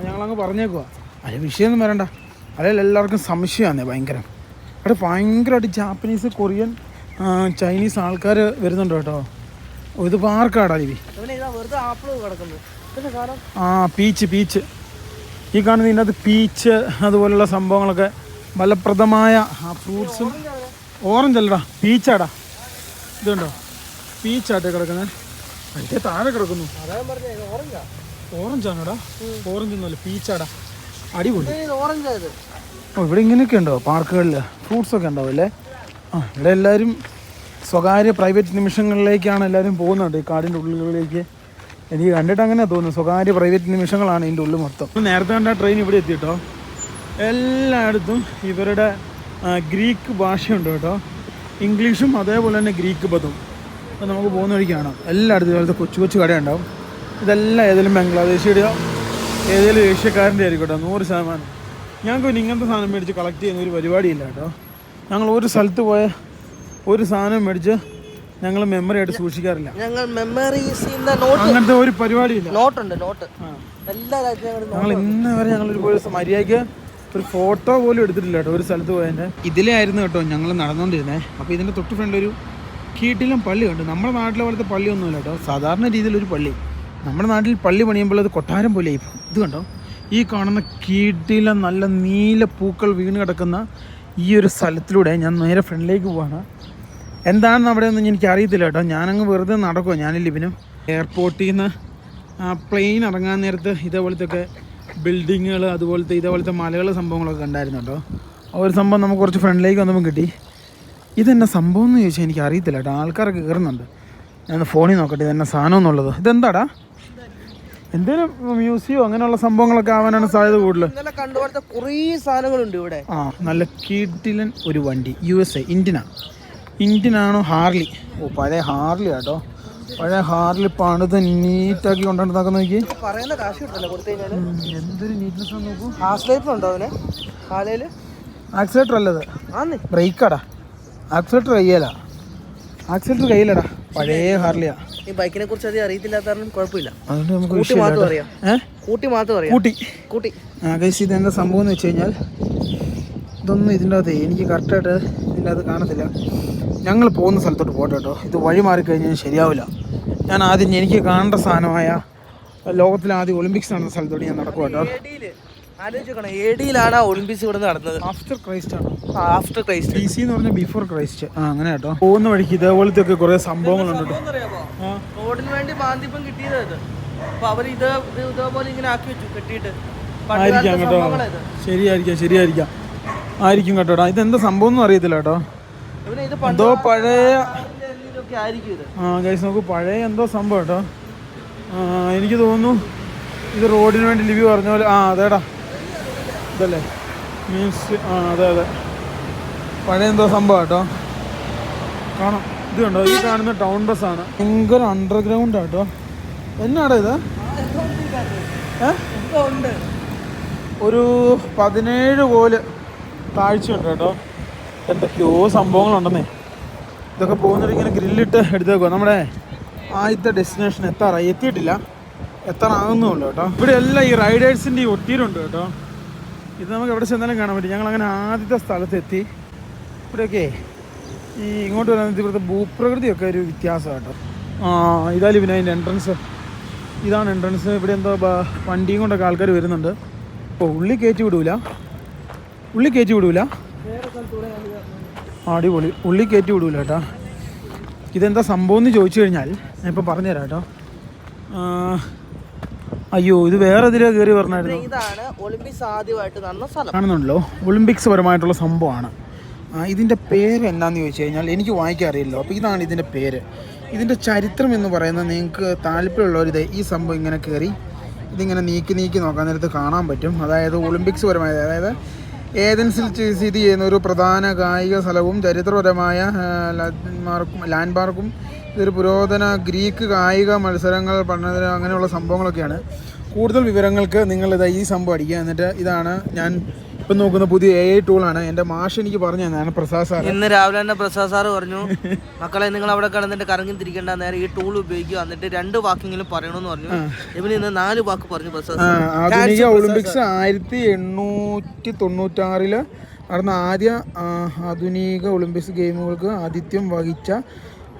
ഞങ്ങളങ്ങ് പറഞ്ഞേക്കുവാ. അതിന് വിഷയമൊന്നും വരണ്ട. അതിൽ എല്ലാവർക്കും സംശയമാണ് ഭയങ്കര. അവിടെ ഭയങ്കരമായിട്ട് ജാപ്പനീസ്, കൊറിയൻ, ചൈനീസ് ആൾക്കാർ വരുന്നുണ്ട് കേട്ടോ. ഇത് പാർക്കാടാ ലിവി. പീച്ച് ഈ കാണുന്ന ഇതിനകത്ത് പീച്ച് അതുപോലുള്ള സംഭവങ്ങളൊക്കെ ഫലപ്രദമായ ഫ്രൂട്ട്സും. ഓറഞ്ച് അല്ലടാ, പീച്ചാടാ. ഇതുണ്ടോ, പീച്ചാട്ടെ കിടക്കുന്നത്. അതിൻ്റെ താഴെ കിടക്കുന്നു. ഓറഞ്ചാണോടാ? ഓറഞ്ച് ഒന്നുമല്ല, പീച്ചാടാ. അടിപൊളി. ഇവിടെ ഇങ്ങനെയൊക്കെ ഉണ്ടോ പാർക്കുകളിൽ? ഫ്രൂട്ട്സൊക്കെ ഉണ്ടാവും അല്ലേ? ഇവിടെ എല്ലാവരും സ്വകാര്യ പ്രൈവറ്റ് നിമിഷങ്ങളിലേക്കാണ് എല്ലാവരും പോകുന്നുണ്ട്, ഈ കാടിൻ്റെ ഉള്ളിലേക്ക്. എനിക്ക് കണ്ടിട്ട് അങ്ങനെ തോന്നുന്നു, സ്വകാര്യ പ്രൈവറ്റ് നിമിഷങ്ങളാണ് ഇതിൻ്റെ ഉള്ളിൽ മൊത്തം. നേരത്തെ കണ്ട ട്രെയിൻ ഇവിടെ എത്തിയിട്ടോ. എല്ലായിടത്തും ഇവരുടെ ഗ്രീക്ക് ഭാഷയുണ്ട് കേട്ടോ. ഇംഗ്ലീഷും അതേപോലെ തന്നെ ഗ്രീക്ക് പദവും. അപ്പോൾ നമുക്ക് പോകുന്ന വഴി കാണാം. എല്ലായിടത്തും ഇതുപോലത്തെ കൊച്ചു കൊച്ചു കടയുണ്ടാവും. ഇതെല്ലാം ഏതെങ്കിലും ബംഗ്ലാദേശിയുടെയോ ഏതെങ്കിലും ഏഷ്യക്കാരൻ്റെ ആയിരിക്കും കേട്ടോ, 100%. ഞങ്ങൾക്ക് പിന്നെ ഇങ്ങനത്തെ സാധനം മേടിച്ച് കളക്ട് ചെയ്യുന്ന ഒരു പരിപാടിയില്ല കേട്ടോ. ഞങ്ങൾ ഒരു സ്ഥലത്ത് പോയ ഒരു സാധനം മേടിച്ച് ഞങ്ങൾ മെമ്മറി ആയിട്ട് സൂക്ഷിക്കാറില്ല. അങ്ങനത്തെ ഒരു പരിപാടിയില്ല. ഞങ്ങൾ ഇന്ന് വരെ ഞങ്ങളൊരു മര്യാദയ്ക്ക് ഒരു ഫോട്ടോ പോലും എടുത്തിട്ടില്ല കേട്ടോ ഒരു സ്ഥലത്ത് പോയതിൻ്റെ. ഇതിലേ ആയിരുന്നു കേട്ടോ ഞങ്ങൾ നടന്നുകൊണ്ടിരുന്നത്. അപ്പോൾ ഇതിൻ്റെ തൊട്ട് ഫ്രണ്ടിലൊരു കീട്ടിലും പള്ളി ഉണ്ട്. നമ്മുടെ നാട്ടിലെ പോലത്തെ പള്ളിയൊന്നുമില്ല കേട്ടോ, സാധാരണ രീതിയിലൊരു പള്ളി. നമ്മുടെ നാട്ടിൽ പള്ളി പണിയുമ്പോൾ അത് കൊട്ടാരം പോലെ ആയിപ്പോൾ. ഇത് കണ്ടോ, ഈ കാണുന്ന കീട്ടിലും നല്ല നീല പൂക്കൾ വീണ് കിടക്കുന്ന ഈ ഒരു സ്ഥലത്തിലൂടെ ഞാൻ നേരെ ഫ്രണ്ടിലേക്ക് പോവാണ്. എന്താണെന്ന് അവിടെ ഒന്നും എനിക്ക് അറിയത്തില്ല കേട്ടോ. ഞാനങ്ങ് വെറുതെ നടക്കുമോ ഞാൻ ലിബിനും. എയർപോർട്ടിൽ നിന്ന് പ്ലെയിൻ ഇറങ്ങാൻ നേരത്ത് ഇതേപോലത്തെ ബിൽഡിങ്ങുകൾ, ഇതേപോലത്തെ മലകൾ, സംഭവങ്ങളൊക്കെ കണ്ടായിരുന്നു കേട്ടോ. ആ ഒരു സംഭവം നമുക്ക് കുറച്ച് ഫ്രണ്ടിലേക്ക് വന്നപ്പോൾ കിട്ടി. ഇതെന്നാ സംഭവം എന്ന് ചോദിച്ചാൽ എനിക്ക് അറിയത്തില്ല കേട്ടോ. ആൾക്കാരൊക്കെ കയറുന്നുണ്ട്. ഞാൻ ഫോണിൽ നോക്കട്ടെ ഇതെന്നാ സാധനം എന്നുള്ളത്. ഇതെന്താടാ? എന്തെങ്കിലും മ്യൂസിയോ അങ്ങനെയുള്ള സംഭവങ്ങളൊക്കെ ആവാനാണ് സാധ്യത കൂടുതൽ. സാധനങ്ങളുണ്ട് ഇവിടെ. നല്ല കീട്ടിലൻ ഒരു വണ്ടി, USA, ഇന്ത്യനാണോ? ഹാർലി. പഴയ ഹാർലി കേട്ടോ. പഴയ ഹാർലി പണിത് നീറ്റാക്കി കൊണ്ടുവന്നാക്കാൻ നോക്കി. എന്തൊരു നീറ്റ്നെസ് നോക്കൂ. ആക്സിലേറ്റർ അല്ലത്, ബ്രേക്കാടാ. ആക്സിലേറ്റർ കയ്യിലടാ. പഴയ ഹാർലിയാ. ഈ ബൈക്കിനെ കുറിച്ച് അധികം അറിയത്തില്ലാത്ത കാരണം കുഴപ്പമില്ല. അതുകൊണ്ട് നമുക്ക് കൂട്ടി. ഇതെന്താ സംഭവം എന്ന് വെച്ച് കഴിഞ്ഞാൽ ഇതൊന്നും ഇതിൻ്റെ അകത്ത് എനിക്ക് കറക്റ്റായിട്ട് ഇതിൻ്റെ അകത്ത് കാണത്തില്ല. ഞങ്ങൾ പോകുന്ന സ്ഥലത്തോട്ട് പോട്ടെ കേട്ടോ. ഇത് വഴി മാറിക്കഴിഞ്ഞാൽ ശരിയാവില്ല. ഞാൻ ആദ്യം എനിക്ക് കാണേണ്ട സാധനമായ ലോകത്തിലെ ആദ്യം ഒളിമ്പിക്സ് നടന്ന സ്ഥലത്തോട്ട് ഞാൻ നടക്കും കേട്ടോ. AD-യിലാണ് ഒളിമ്പിക്സ് ഇവിടെ നടന്നത്. ആഫ്റ്റർ ക്രൈസ്റ്റ് ആണ്. BC എന്ന് പറഞ്ഞാൽ ബിഫോർ ക്രൈസ്റ്റ്. അങ്ങനെ കേട്ടോ. പോകുന്ന വഴിക്ക് ഇതേപോലത്തെ ഒക്കെ കുറെ സംഭവങ്ങളുണ്ട്. റോഡിന് വേണ്ടി മാന്തിപ്പം കിട്ടിയത്. അപ്പൊ അവർ ഇതേപോലെ ഇങ്ങനെ ആക്കി വെച്ചു കെട്ടിയിട്ട്. ആയിരിക്കാം കേട്ടോ. ശരിയായിരിക്കാം. ആയിരിക്കും കേട്ടോടാ. ഇതെന്താ സംഭവം ഒന്നും അറിയത്തില്ല കേട്ടോ. എന്തോ പഴയ ഗൈസ് നോക്കൂ, പഴയ എന്തോ സംഭവം കേട്ടോ. എനിക്ക് തോന്നുന്നു ഇത് റോഡിന് വേണ്ടി ലിവി പറഞ്ഞ പോലെ. അതേടാ, ഇതല്ലേ മീൻസ്. അതെ പഴയ എന്തോ സംഭവം കേട്ടോ. കാണാം, ഇത് കണ്ടോ, ഈ കാണുന്ന ടൗൺ ബസ്സാണ്. ഭയങ്കര അണ്ടർഗ്രൗണ്ട് കേട്ടോ. എന്നാടാ ഇത്? ഒരു 17 കോല് താഴ്ചയുണ്ട് കേട്ടോ. എന്തൊക്കെയോ സംഭവങ്ങളുണ്ടെന്നേ. ഇതൊക്കെ പോകുന്നത് ഇങ്ങനെ ഗ്രില്ലിട്ട് എടുത്തേക്കോ. നമ്മുടെ ആദ്യത്തെ ഡെസ്റ്റിനേഷൻ എത്തിയിട്ടില്ല, എത്താറാകുന്നുള്ളൂ കേട്ടോ. ഇവിടെ എല്ലാം ഈ റൈഡേഴ്സിൻ്റെ ഈ ഒട്ടീരുണ്ട് കേട്ടോ. ഇത് നമുക്ക് എവിടെ ചെന്നാലും കാണാൻ പറ്റും. ഞങ്ങളങ്ങനെ ആദ്യത്തെ സ്ഥലത്തെത്തി. ഇവിടെയൊക്കെ ഈ ഇങ്ങോട്ട് വരാൻ ഇവിടുത്തെ ഭൂപ്രകൃതിയൊക്കെ ഒരു വ്യത്യാസം കേട്ടോ. ഇതായാലും പിന്നെ അതിൻ്റെ എൻട്രൻസ്, ഇതാണ് എൻട്രൻസ്. ഇവിടെ എന്തോ വണ്ടിയും കൊണ്ടൊക്കെ ആൾക്കാർ വരുന്നുണ്ട്. ഉള്ളി കയറ്റി വിടൂല. അടിപൊളി, ഉള്ളി കയറ്റി വിടൂല കേട്ടോ. ഇതെന്താ സംഭവം എന്ന് ചോദിച്ചു കഴിഞ്ഞാൽ ഞാൻ ഇപ്പോൾ പറഞ്ഞുതരാം കേട്ടോ. അയ്യോ, ഇത് വേറെ ഇതിലേ കയറി പറഞ്ഞായിരുന്നു. ഇതാണ് ഒളിമ്പിക്സ് ആദ്യമായിട്ട് നടന്ന സ്ഥലം. കാണുന്നുണ്ടല്ലോ, ഒളിമ്പിക്സ് പരമായിട്ടുള്ള സംഭവമാണ്. ഇതിൻ്റെ പേര് എന്താണെന്ന് ചോദിച്ചു കഴിഞ്ഞാൽ എനിക്ക് വായിക്കാൻ അറിയില്ലല്ലോ. അപ്പോൾ ഇതാണ് ഇതിൻ്റെ പേര്. ഇതിൻ്റെ ചരിത്രം എന്ന് പറയുന്നത് നിങ്ങൾക്ക് താല്പര്യമുള്ളവർ ഈ സംഭവം ഇങ്ങനെ കയറി ഇതിങ്ങനെ നീക്കി നോക്കാൻ നേരത്ത് കാണാൻ പറ്റും. അതായത് ഒളിമ്പിക്സ് പരമായത്, അതായത് ഏതൻസിൽ സ്ഥിതി ചെയ്യുന്ന ഒരു പ്രധാന കായിക സ്ഥലവും ചരിത്രപരമായ ലാൻഡ്മാർക്കും. ഇതൊരു പുരാതന ഗ്രീക്ക് കായിക മത്സരങ്ങൾ പഠനത്തിന് അങ്ങനെയുള്ള സംഭവങ്ങളൊക്കെയാണ്. കൂടുതൽ വിവരങ്ങൾക്ക് നിങ്ങളിത് ഈ സംഭവം അടിക്കുക. എന്നിട്ട് ഇതാണ് ഞാൻ ഇപ്പം നോക്കുന്ന പുതിയ AI ടൂളാണ്. എൻ്റെ മാഷ് എനിക്ക് പറഞ്ഞു തന്നെയാണ്, പ്രസാദ് സാർ. ഇന്ന് രാവിലെ തന്നെ പ്രസാദ് സാറ് പറഞ്ഞു, മക്കളെ നിങ്ങൾ അവിടെ കിടന്നിട്ട് കറങ്ങി തിരിക്കേണ്ട, നേരെ ഈ ടൂൾ ഉപയോഗിക്കുക, എന്നിട്ട് 2 വാക്കെങ്കിലും പറയണമെന്ന് പറഞ്ഞു. ഇവന് ഇന്ന് 4 വാക്ക് പറഞ്ഞു പ്രസാദ് സാർ. ആധുനിക ഒളിമ്പിക്സ് 1896 നടന്ന ആദ്യ ആധുനിക ഒളിമ്പിക്സ് ഗെയിമുകൾക്ക് ആതിഥ്യം വഹിച്ച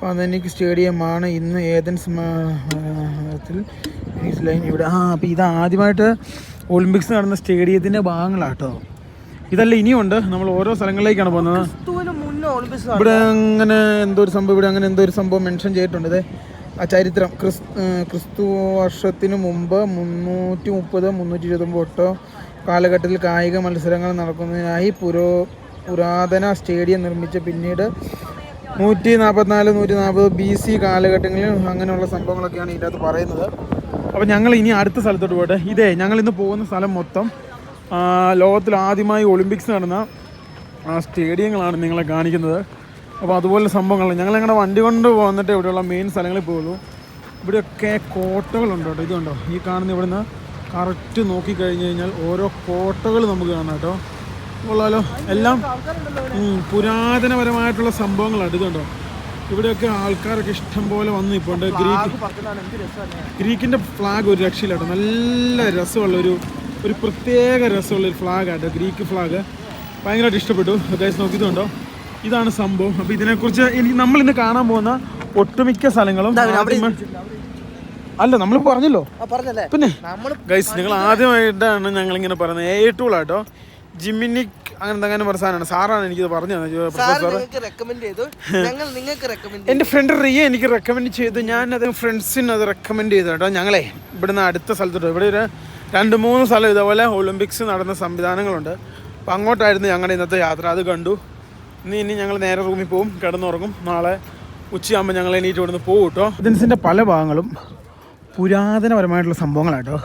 പതനിക് സ്റ്റേഡിയമാണ് ഇന്ന് ഏതൻസ് ലൈൻ ഇവിടെ. അപ്പോൾ ഇത് ആദ്യമായിട്ട് ഒളിമ്പിക്സ് നടന്ന സ്റ്റേഡിയത്തിൻ്റെ ഭാഗങ്ങളാട്ടോ. ഇതല്ല ഇനിയുണ്ട്. നമ്മൾ ഓരോ സ്ഥലങ്ങളിലേക്കാണ് പോകുന്നത്. ഇവിടെ അങ്ങനെ എന്തോ ഒരു സംഭവം, ഇവിടെ അങ്ങനെ എന്തോ ഒരു സംഭവം മെൻഷൻ ചെയ്തിട്ടുണ്ട്. ഇത് ആ ചരിത്രം ക്രിസ്തു വർഷത്തിന് മുമ്പ് 330-328 കാലഘട്ടത്തിൽ കായിക മത്സരങ്ങൾ നടക്കുന്നതിനായി പുരാതന സ്റ്റേഡിയം നിർമ്മിച്ച. പിന്നീട് 144-140 BC കാലഘട്ടങ്ങളിൽ അങ്ങനെയുള്ള സംഭവങ്ങളൊക്കെയാണ് ഇതിനകത്ത് പറയുന്നത്. അപ്പോൾ ഞങ്ങൾ ഇനി അടുത്ത സ്ഥലത്തോട്ട് പോട്ടെ. ഞങ്ങൾ ഇന്ന് പോകുന്ന സ്ഥലം മൊത്തം ലോകത്തിൽ ആദ്യമായി ഒളിമ്പിക്സ് നടന്ന സ്റ്റേഡിയങ്ങളാണ് നിങ്ങളെ കാണിക്കുന്നത്. അപ്പോൾ അതുപോലെ സംഭവങ്ങൾ ഞങ്ങൾ ഞങ്ങളുടെ വണ്ടി കൊണ്ട് വന്നിട്ട് ഇവിടെയുള്ള മെയിൻ സ്ഥലങ്ങളിൽ പോകുള്ളൂ. ഇവിടെയൊക്കെ കോട്ടകളുണ്ട് കേട്ടോ. ഇതുണ്ടോ, ഈ കാണുന്ന ഇവിടുന്ന് കറക്റ്റ് നോക്കിക്കഴിഞ്ഞ് കഴിഞ്ഞാൽ ഓരോ കോട്ടകൾ നമുക്ക് കാണാം കേട്ടോ. കൊള്ളാലോ, എല്ലാം പുരാതനപരമായിട്ടുള്ള സംഭവങ്ങളാണ്. ഇതുണ്ടോ, ഇവിടെയൊക്കെ ആൾക്കാരൊക്കെ ഇഷ്ടം പോലെ വന്ന് ഇപ്പോൾ ഉണ്ട്. ഗ്രീക്കിൻ്റെ ഫ്ലാഗ് ഒരു രക്ഷയില്ല കേട്ടോ. നല്ല രസമുള്ള ഒരു പ്രത്യേക രസമുള്ളൊരു ഫ്ലാഗാട്ടോ, ഗ്രീക്ക് ഫ്ലാഗ്. ഭയങ്കരമായിട്ട് ഇഷ്ടപ്പെട്ടു. ഗൈസ് നോക്കിയിട്ടുണ്ടോ, ഇതാണ് സംഭവം. അപ്പോൾ ഇതിനെക്കുറിച്ച് നമ്മളിന്ന് കാണാൻ പോകുന്ന ഒട്ടുമിക്ക സ്ഥലങ്ങളും അല്ല നമ്മൾ പറഞ്ഞല്ലോ. പിന്നെ ഗൈസ്, നിങ്ങൾ ആദ്യമായിട്ടാണ് ഞങ്ങളിങ്ങനെ പറയുന്നത് AI ടൂളാട്ടോ. ജിമിനിക് അങ്ങനെ പറഞ്ഞ സാധനമാണ്. സാറാണ് എനിക്കിത് പറഞ്ഞു തന്നത്. എൻ്റെ ഫ്രണ്ട് റിയ എനിക്ക് റെക്കമെൻഡ് ചെയ്തു. ഞാനത് ഫ്രണ്ട്സിന് അത് റെക്കമെൻഡ് ചെയ്തു കേട്ടോ. ഞങ്ങളെ ഇവിടുന്ന് അടുത്ത സ്ഥലത്തോട്ട്, ഇവിടെ ഒരു 2-3 സ്ഥലം ഇതേപോലെ ഒളിമ്പിക്സ് നടന്ന സംവിധാനങ്ങളുണ്ട്. അപ്പം അങ്ങോട്ടായിരുന്നു ഞങ്ങളുടെ ഇന്നത്തെ യാത്ര. അത് കണ്ടു. ഇനി ഞങ്ങൾ നേരെ റൂമിൽ പോകും, കിടന്നുറങ്ങും. നാളെ ഉച്ചയാകുമ്പോൾ ഞങ്ങൾ എണീറ്റ് ഇവിടുന്ന് പോകും കേട്ടോ. ഇതിൻ്റെ പല ഭാഗങ്ങളും പുരാതനപരമായിട്ടുള്ള സംഭവങ്ങളാട്ടോ.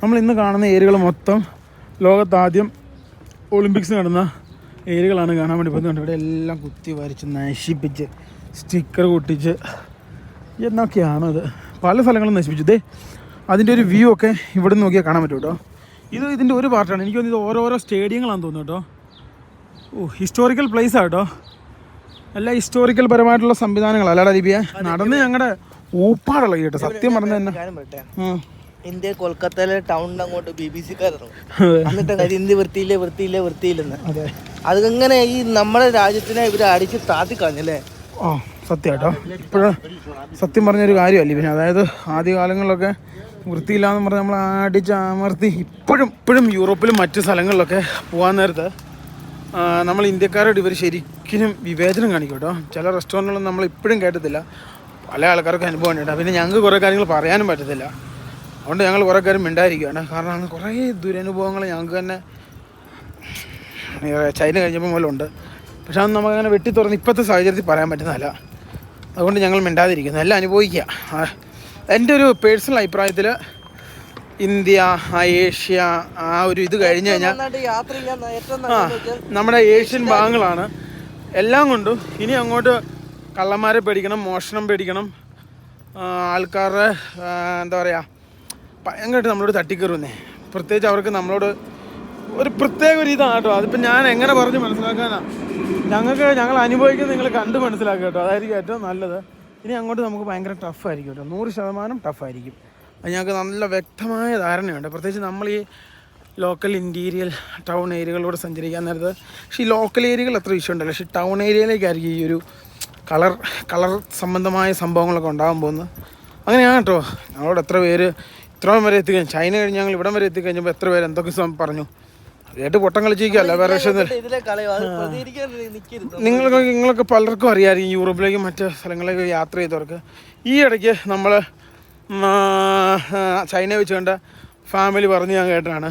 നമ്മൾ ഇന്ന് കാണുന്ന ഏരിയകൾ മൊത്തം ലോകത്താദ്യം ഒളിമ്പിക്സ് നടന്ന ഏരിയകളാണ് കാണാൻ വേണ്ടി പോകുന്നത്. ഇവിടെ എല്ലാം കുത്തി വരച്ച് നശിപ്പിച്ച് സ്റ്റിക്കർ ഒട്ടിച്ച് എന്നൊക്കെയാണ് ഇത്. പല സ്ഥലങ്ങളും നശിപ്പിച്ചു. അതിൻ്റെ ഒരു വ്യൂ ഒക്കെ ഇവിടെ നിന്ന് നോക്കിയാൽ കാണാൻ പറ്റും കേട്ടോ. ഇതിൻ്റെ ഒരു പാർട്ടാണ്. എനിക്ക് തോന്നുന്നത് ഇത് ഓരോരോ സ്റ്റേഡിയങ്ങളാണെന്ന് തോന്നുന്നു കേട്ടോ. ഹിസ്റ്റോറിക്കൽ പ്ലേസാണ് കേട്ടോ. എല്ലാം ഹിസ്റ്റോറിക്കൽ പരമായിട്ടുള്ള സംവിധാനങ്ങളല്ലാടാ ലിപിയ. നടന്ന് ഞങ്ങളുടെ ഊപ്പാടുള്ള കേട്ടോ, സത്യം പറഞ്ഞ തന്നെ. ഇന്ത്യ കൊൽക്കത്തയിലെ ടൗണിന്റെ അങ്ങോട്ട് BBC-ക്കാരും എന്നിട്ട് ഇന്ത്യ വൃത്തിയില്ലെന്ന്. അതങ്ങനെ ഈ നമ്മുടെ രാജ്യത്തിനെ ഇവര് അടിച്ച് താത്തിക്കളഞ്ഞല്ലേ. സത്യം കേട്ടോ. ഇപ്പോഴും സത്യം പറഞ്ഞൊരു കാര്യമല്ല പിന്നെ. അതായത് ആദ്യകാലങ്ങളിലൊക്കെ വൃത്തിയില്ലാന്ന് പറഞ്ഞ് നമ്മൾ അടിച്ചമർത്തി. ഇപ്പോഴും യൂറോപ്പിലും മറ്റു സ്ഥലങ്ങളിലൊക്കെ പോകാൻ നേരത്ത് നമ്മൾ ഇന്ത്യക്കാരോട് ഇവർ ശരിക്കും വിവേചനം കാണിക്കും കേട്ടോ. ചില റെസ്റ്റോറൻറ്റുകളൊന്നും നമ്മൾ ഇപ്പോഴും കേട്ടത്തില്ല. പല ആൾക്കാർക്ക് അനുഭവം ഉണ്ട്. പിന്നെ ഞങ്ങൾക്ക് കുറേ കാര്യങ്ങൾ പറയാനും പറ്റത്തില്ല. അതുകൊണ്ട് ഞങ്ങൾ കുറേ കാര്യം മിണ്ടായിരിക്കുകയാണ്. കാരണം കുറേ ദുരനുഭവങ്ങൾ ഞങ്ങൾക്ക് തന്നെ ചൈന കഴിഞ്ഞപ്പോൾ മുതലുണ്ട്. പക്ഷെ അത് നമുക്കങ്ങനെ വെട്ടി തുറന്ന് ഇപ്പോഴത്തെ സാഹചര്യത്തിൽ പറയാൻ പറ്റുന്നതല്ല. അതുകൊണ്ട് ഞങ്ങൾ മിണ്ടാതിരിക്കുന്നു, എല്ലാം അനുഭവിക്കുക. എൻ്റെ ഒരു പേഴ്സണൽ അഭിപ്രായത്തിൽ ഇന്ത്യ, ഏഷ്യ ആ ഒരു ഇത് കഴിഞ്ഞ് കഴിഞ്ഞാൽ നമ്മുടെ ഏഷ്യൻ ഭാഗങ്ങളാണ് എല്ലാം കൊണ്ടും. ഇനി അങ്ങോട്ട് കള്ളന്മാരെ പേടിക്കണം, മോഷണം പേടിക്കണം, ആൾക്കാരുടെ എന്താ പറയുക ഭയങ്കരമായിട്ട് നമ്മളോട് തട്ടിക്കയറുന്നേ. പ്രത്യേകിച്ച് അവർക്ക് നമ്മളോട് ഒരു പ്രത്യേക ഒരു ഇതാണ് കേട്ടോ. അതിപ്പോൾ ഞാൻ എങ്ങനെ പറഞ്ഞ് മനസ്സിലാക്കാനാണ്? ഞങ്ങൾ അനുഭവിക്കുന്നത് നിങ്ങൾ കണ്ട് മനസ്സിലാക്കുക കേട്ടോ. അതായിരിക്കും ഏറ്റവും നല്ലത്. ഇനി അങ്ങോട്ട് നമുക്ക് ഭയങ്കര ടഫായിരിക്കും കേട്ടോ, 100% ടഫായിരിക്കും. അത് ഞങ്ങൾക്ക് നല്ല വ്യക്തമായ ധാരണയുണ്ട്. പ്രത്യേകിച്ച് നമ്മൾ ഈ ലോക്കൽ ഇൻറ്റീരിയൽ ടൗൺ ഏരിയകളിലൂടെ സഞ്ചരിക്കാൻ നേരത്ത്. പക്ഷേ ഈ ലോക്കൽ ഏരിയകൾ അത്ര ഇഷ്യൂ ഉണ്ടല്ലോ, പക്ഷേ ടൗൺ ഏരിയയിലേക്കായിരിക്കും ഈ ഒരു കളർ സംബന്ധമായ സംഭവങ്ങളൊക്കെ ഉണ്ടാകാൻ പോകുന്നത്. അങ്ങനെയാണ് കേട്ടോ. ഞങ്ങളോട് എത്ര പേര് ഇത്രയും വരെ എത്തിക്കഴിഞ്ഞു, ചൈന കഴിഞ്ഞ് ഞങ്ങൾ ഇവിടം വരെ എത്തിക്കഴിഞ്ഞപ്പോൾ എത്ര പേര് എന്തൊക്കെ പറഞ്ഞു കേട്ട് പൊട്ടം കളിച്ചിരിക്കുകയല്ല. വേറെ നിങ്ങളൊക്കെ പലർക്കും അറിയാമായിരിക്കും, യൂറോപ്പിലേക്കും മറ്റ് സ്ഥലങ്ങളിലേക്ക് യാത്ര ചെയ്തവർക്ക്. ഈ ഇടയ്ക്ക് നമ്മൾ ചൈന വെച്ച് കണ്ട ഫാമിലി പറഞ്ഞ് ഞാൻ കേട്ടാണ്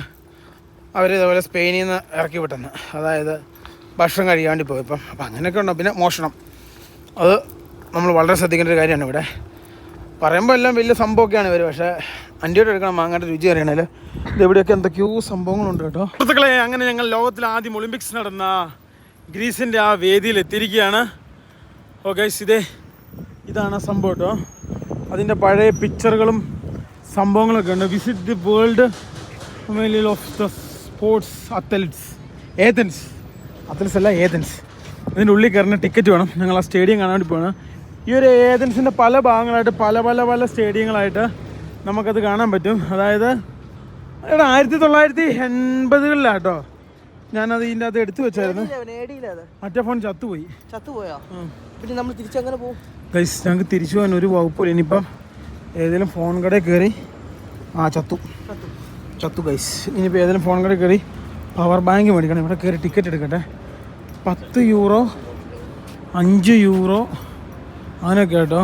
അവർ ഇതേപോലെ സ്പെയിനിൽ നിന്ന് ഇറക്കി വിട്ടെന്ന്. അതായത് ഭക്ഷണം കഴിയാണ്ടി പോയപ്പം. അപ്പം അങ്ങനെയൊക്കെ ഉണ്ടോ. പിന്നെ മോഷണം, അത് നമ്മൾ വളരെ ശ്രദ്ധിക്കേണ്ട ഒരു കാര്യമാണ്. ഇവിടെ പറയുമ്പോൾ എല്ലാം വലിയ സംഭവമൊക്കെയാണ് ഇവർ. പക്ഷേ അൻ്റെയോട് എടുക്കണം മാങ്ങാൻ്റെ രുചി അറിയണേൽ ഇതെവിടെയൊക്കെ എന്തൊക്കെയോ സംഭവങ്ങളുണ്ട് കേട്ടോ. സുഹൃത്തുക്കളെ, അങ്ങനെ ഞങ്ങൾ ലോകത്തിൽ ആദ്യം ഒളിമ്പിക്സ് നടന്ന ഗ്രീസിൻ്റെ ആ വേദിയിൽ എത്തിയിരിക്കുകയാണ്. ഓക്കെ, ഇതാണ് സംഭവം കേട്ടോ. അതിൻ്റെ പഴയ പിക്ചറുകളും സംഭവങ്ങളൊക്കെ ഉണ്ട്. Visit the world of the sports athletes Athens. Athletes അല്ല, ഏതൻസ്. ഇതിൻ്റെ ഉള്ളിൽ കയറുന്ന ടിക്കറ്റ് വേണം. ഞങ്ങൾ ആ സ്റ്റേഡിയം കാണാൻ വേണ്ടി പോകണം. ഈ ഒരു ഏതൻസിൻ്റെ പല ഭാഗങ്ങളായിട്ട് പല സ്റ്റേഡിയങ്ങളായിട്ട് നമുക്കത് കാണാൻ പറ്റും. അതായത് 1980-കളിലാട്ടോ ഞാനത് ഇതിൻ്റെ അകത്ത് എടുത്തു വെച്ചായിരുന്നു. മറ്റേ ഫോൺ ചത്തുപോയാ. പിന്നെ നമ്മൾ തിരിച്ചങ്ങനെ പോകും ഗൈസ്. ഞങ്ങൾക്ക് തിരിച്ചു പോകാൻ ഒരു വകുപ്പില്ല. ഇനിയിപ്പം ഏതെങ്കിലും ഫോൺ കടയിൽ കയറി ചത്തു ഗൈസ്. ഇനിയിപ്പോൾ ഏതെങ്കിലും ഫോൺ കടയിൽ കയറി പവർ ബാങ്ക് മേടിക്കണം. ഇവിടെ കയറി ടിക്കറ്റ് എടുക്കട്ടെ. 10 യൂറോ 5 യൂറോ അങ്ങനെയൊക്കെ കേട്ടോ.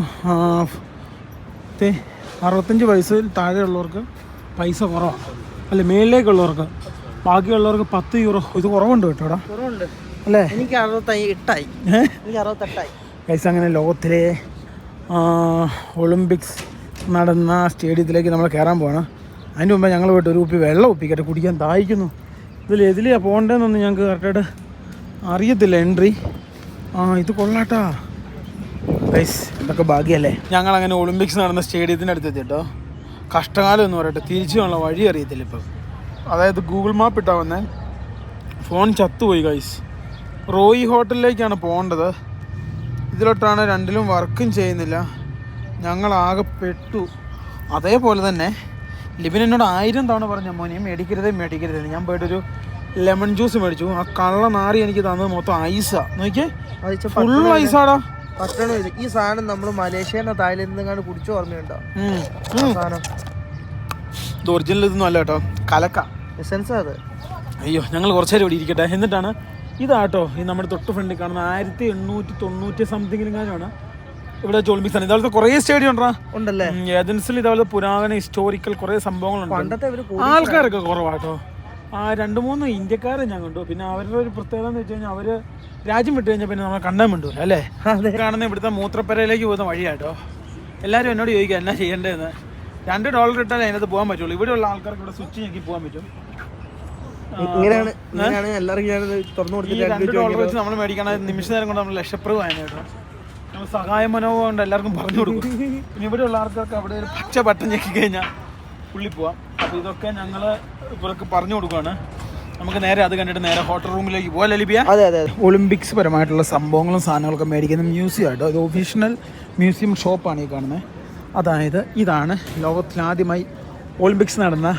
65 വയസ്സിൽ താഴെയുള്ളവർക്ക് പൈസ കുറവാണ്, അല്ല മേളിലേക്കുള്ളവർക്ക്. ബാക്കിയുള്ളവർക്ക് 10 യൂറോ. ഇത് കുറവുണ്ട് കേട്ടോടാ, കുറവുണ്ട് അല്ലേ? എനിക്ക് 68 പൈസ. അങ്ങനെ ലോകത്തിലെ ഒളിമ്പിക്സ് നടന്ന സ്റ്റേഡിയത്തിലേക്ക് നമ്മൾ കയറാൻ പോകണം. അതിൻ്റെ മുമ്പ് ഞങ്ങൾ പോയിട്ട് ഒരു കുപ്പി വെള്ളം ഒപ്പിക്കട്ടെ, കുടിക്കാൻ ദാഹിക്കുന്നു. ഇതിലെതിലെയാണ് പോകേണ്ടതെന്നൊന്നും ഞങ്ങൾക്ക് കറക്റ്റായിട്ട് അറിയത്തില്ല. എൻട്രി ഇത് കൊള്ളാട്ടാ ഗൈസ്, ഇതൊക്കെ ഭാഗ്യമല്ലേ. ഞങ്ങളങ്ങനെ ഒളിമ്പിക്സ് നടന്ന സ്റ്റേഡിയത്തിൻ്റെ അടുത്ത് എത്തിട്ടോ. കഷ്ടകാലം എന്ന് പറയട്ടെ, തിരിച്ചു പോകാനുള്ള വഴി അറിയത്തില്ല ഇപ്പം. അതായത് ഗൂഗിൾ മാപ്പ് ഇട്ടാൽ വന്നേ ഫോൺ ചത്തുപോയി ഗൈസ്. റോയി ഹോട്ടലിലേക്കാണ് പോകേണ്ടത്. ഇതിലോട്ടാണ്, രണ്ടിലും വർക്കും ചെയ്യുന്നില്ല. ഞങ്ങളാകെ പെട്ടു. അതേപോലെ തന്നെ ലിബിൻ എന്നോട് 1000 തവണ പറഞ്ഞ മോനെ മേടിക്കരുതേ. ഞാൻ പോയിട്ടൊരു ലെമൺ ജ്യൂസ് മേടിച്ചു. ആ കള്ള നാറി എനിക്ക് തന്നത് മൊത്തം ഐസാ. നോക്കിയേ, ഫുൾ ഐസാടാ. ഈ സാധനം നമ്മൾ മലേഷ്യ തായ്ലൻഡിൽ കുടിച്ചു ഓർമ്മയുണ്ടോ? സാധനം ഇത് ഒറിജിനൽ ഇതൊന്നും അല്ല കേട്ടോ, കലക്ക എസൻസ് അത്. അയ്യോ, ഞങ്ങൾ കുറച്ച് നേരം ഇവിടെ ഇരിക്കട്ടെ. എന്നിട്ടാണ് ഇതാട്ടോ ഈ നമ്മുടെ തൊട്ട് ഫ്രണ്ടിൽ കാണുന്ന 1890 സംതിങ്ങിലാണ് ഇവിടെ ഒളിമ്പിക്സ് ആണ്. ഇതുപോലത്തെ കുറേ സ്റ്റേഡിയം ഉണ്ടല്ലേ ഏതൻസിൽ. ഇതുപോലെ പുരാതന ഹിസ്റ്റോറിക്കൽ കുറേ സംഭവങ്ങളുണ്ട്. ആൾക്കാരൊക്കെ കുറവാട്ടോ. 2-3 ഇന്ത്യക്കാരെ ഞാൻ കണ്ടു. പിന്നെ അവരുടെ ഒരു പ്രത്യേകത എന്ന് വെച്ച് കഴിഞ്ഞാൽ അവർ രാജ്യം വിട്ട് കഴിഞ്ഞാൽ പിന്നെ നമ്മൾ കണ്ടാൻ വേണ്ടു അല്ലേ. കാണുന്ന ഇവിടുത്തെ മൂത്രപ്പരയിലേക്ക് പോകുന്ന വഴിയാട്ടോ. എല്ലാവരും എന്നോട് ചോദിക്കുക എന്നാ ചെയ്യേണ്ടതെന്ന്. $2 ഇട്ടാലേ അതിനകത്ത് പോകാൻ പറ്റുള്ളൂ. ഇവിടെയുള്ള ആൾക്കാർക്ക് ഇവിടെ സ്വിച്ച് ഞെക്കി പോകാൻ പറ്റും. ഇങ്ങനെയാണ് എല്ലാവർക്കും $2 വെച്ച് നമ്മൾ മേടിക്കണ നിമിഷ നേരം കൊണ്ട് നമ്മൾ ലക്ഷപ്രഭുവായ കേട്ടോ. നമ്മൾ സഹായ മനോഭാവം കൊണ്ട് എല്ലാവർക്കും പറഞ്ഞു കൊടുക്കും. പിന്നെ ഇവിടെയുള്ള ആൾക്കാർക്ക് അവിടെ ഒരു പച്ച ബട്ടൺ ഞെക്കി കഴിഞ്ഞാൽ പുള്ളി പോവാം. അപ്പോൾ ഇതൊക്കെ ഞങ്ങൾ ഇവർക്ക് പറഞ്ഞു കൊടുക്കുകയാണ്. നമുക്ക് നേരെ അത് കണ്ടിട്ട് നേരെ ഹോട്ടൽ റൂമിലേക്ക് പോകാം. ലിബിയ, അതെ ഒളിമ്പിക്സ് പരമായിട്ടുള്ള സംഭവങ്ങളും സാധനങ്ങളൊക്കെ മേടിക്കുന്ന മ്യൂസിയം ആയിട്ടോ. ഇത് ഒഫീഷ്യൽ മ്യൂസിയം ഷോപ്പാണ് ഈ കാണുന്നത്. അതായത് ഇതാണ് ലോകത്തിലാദ്യമായി ഒളിമ്പിക്സ് നടന്ന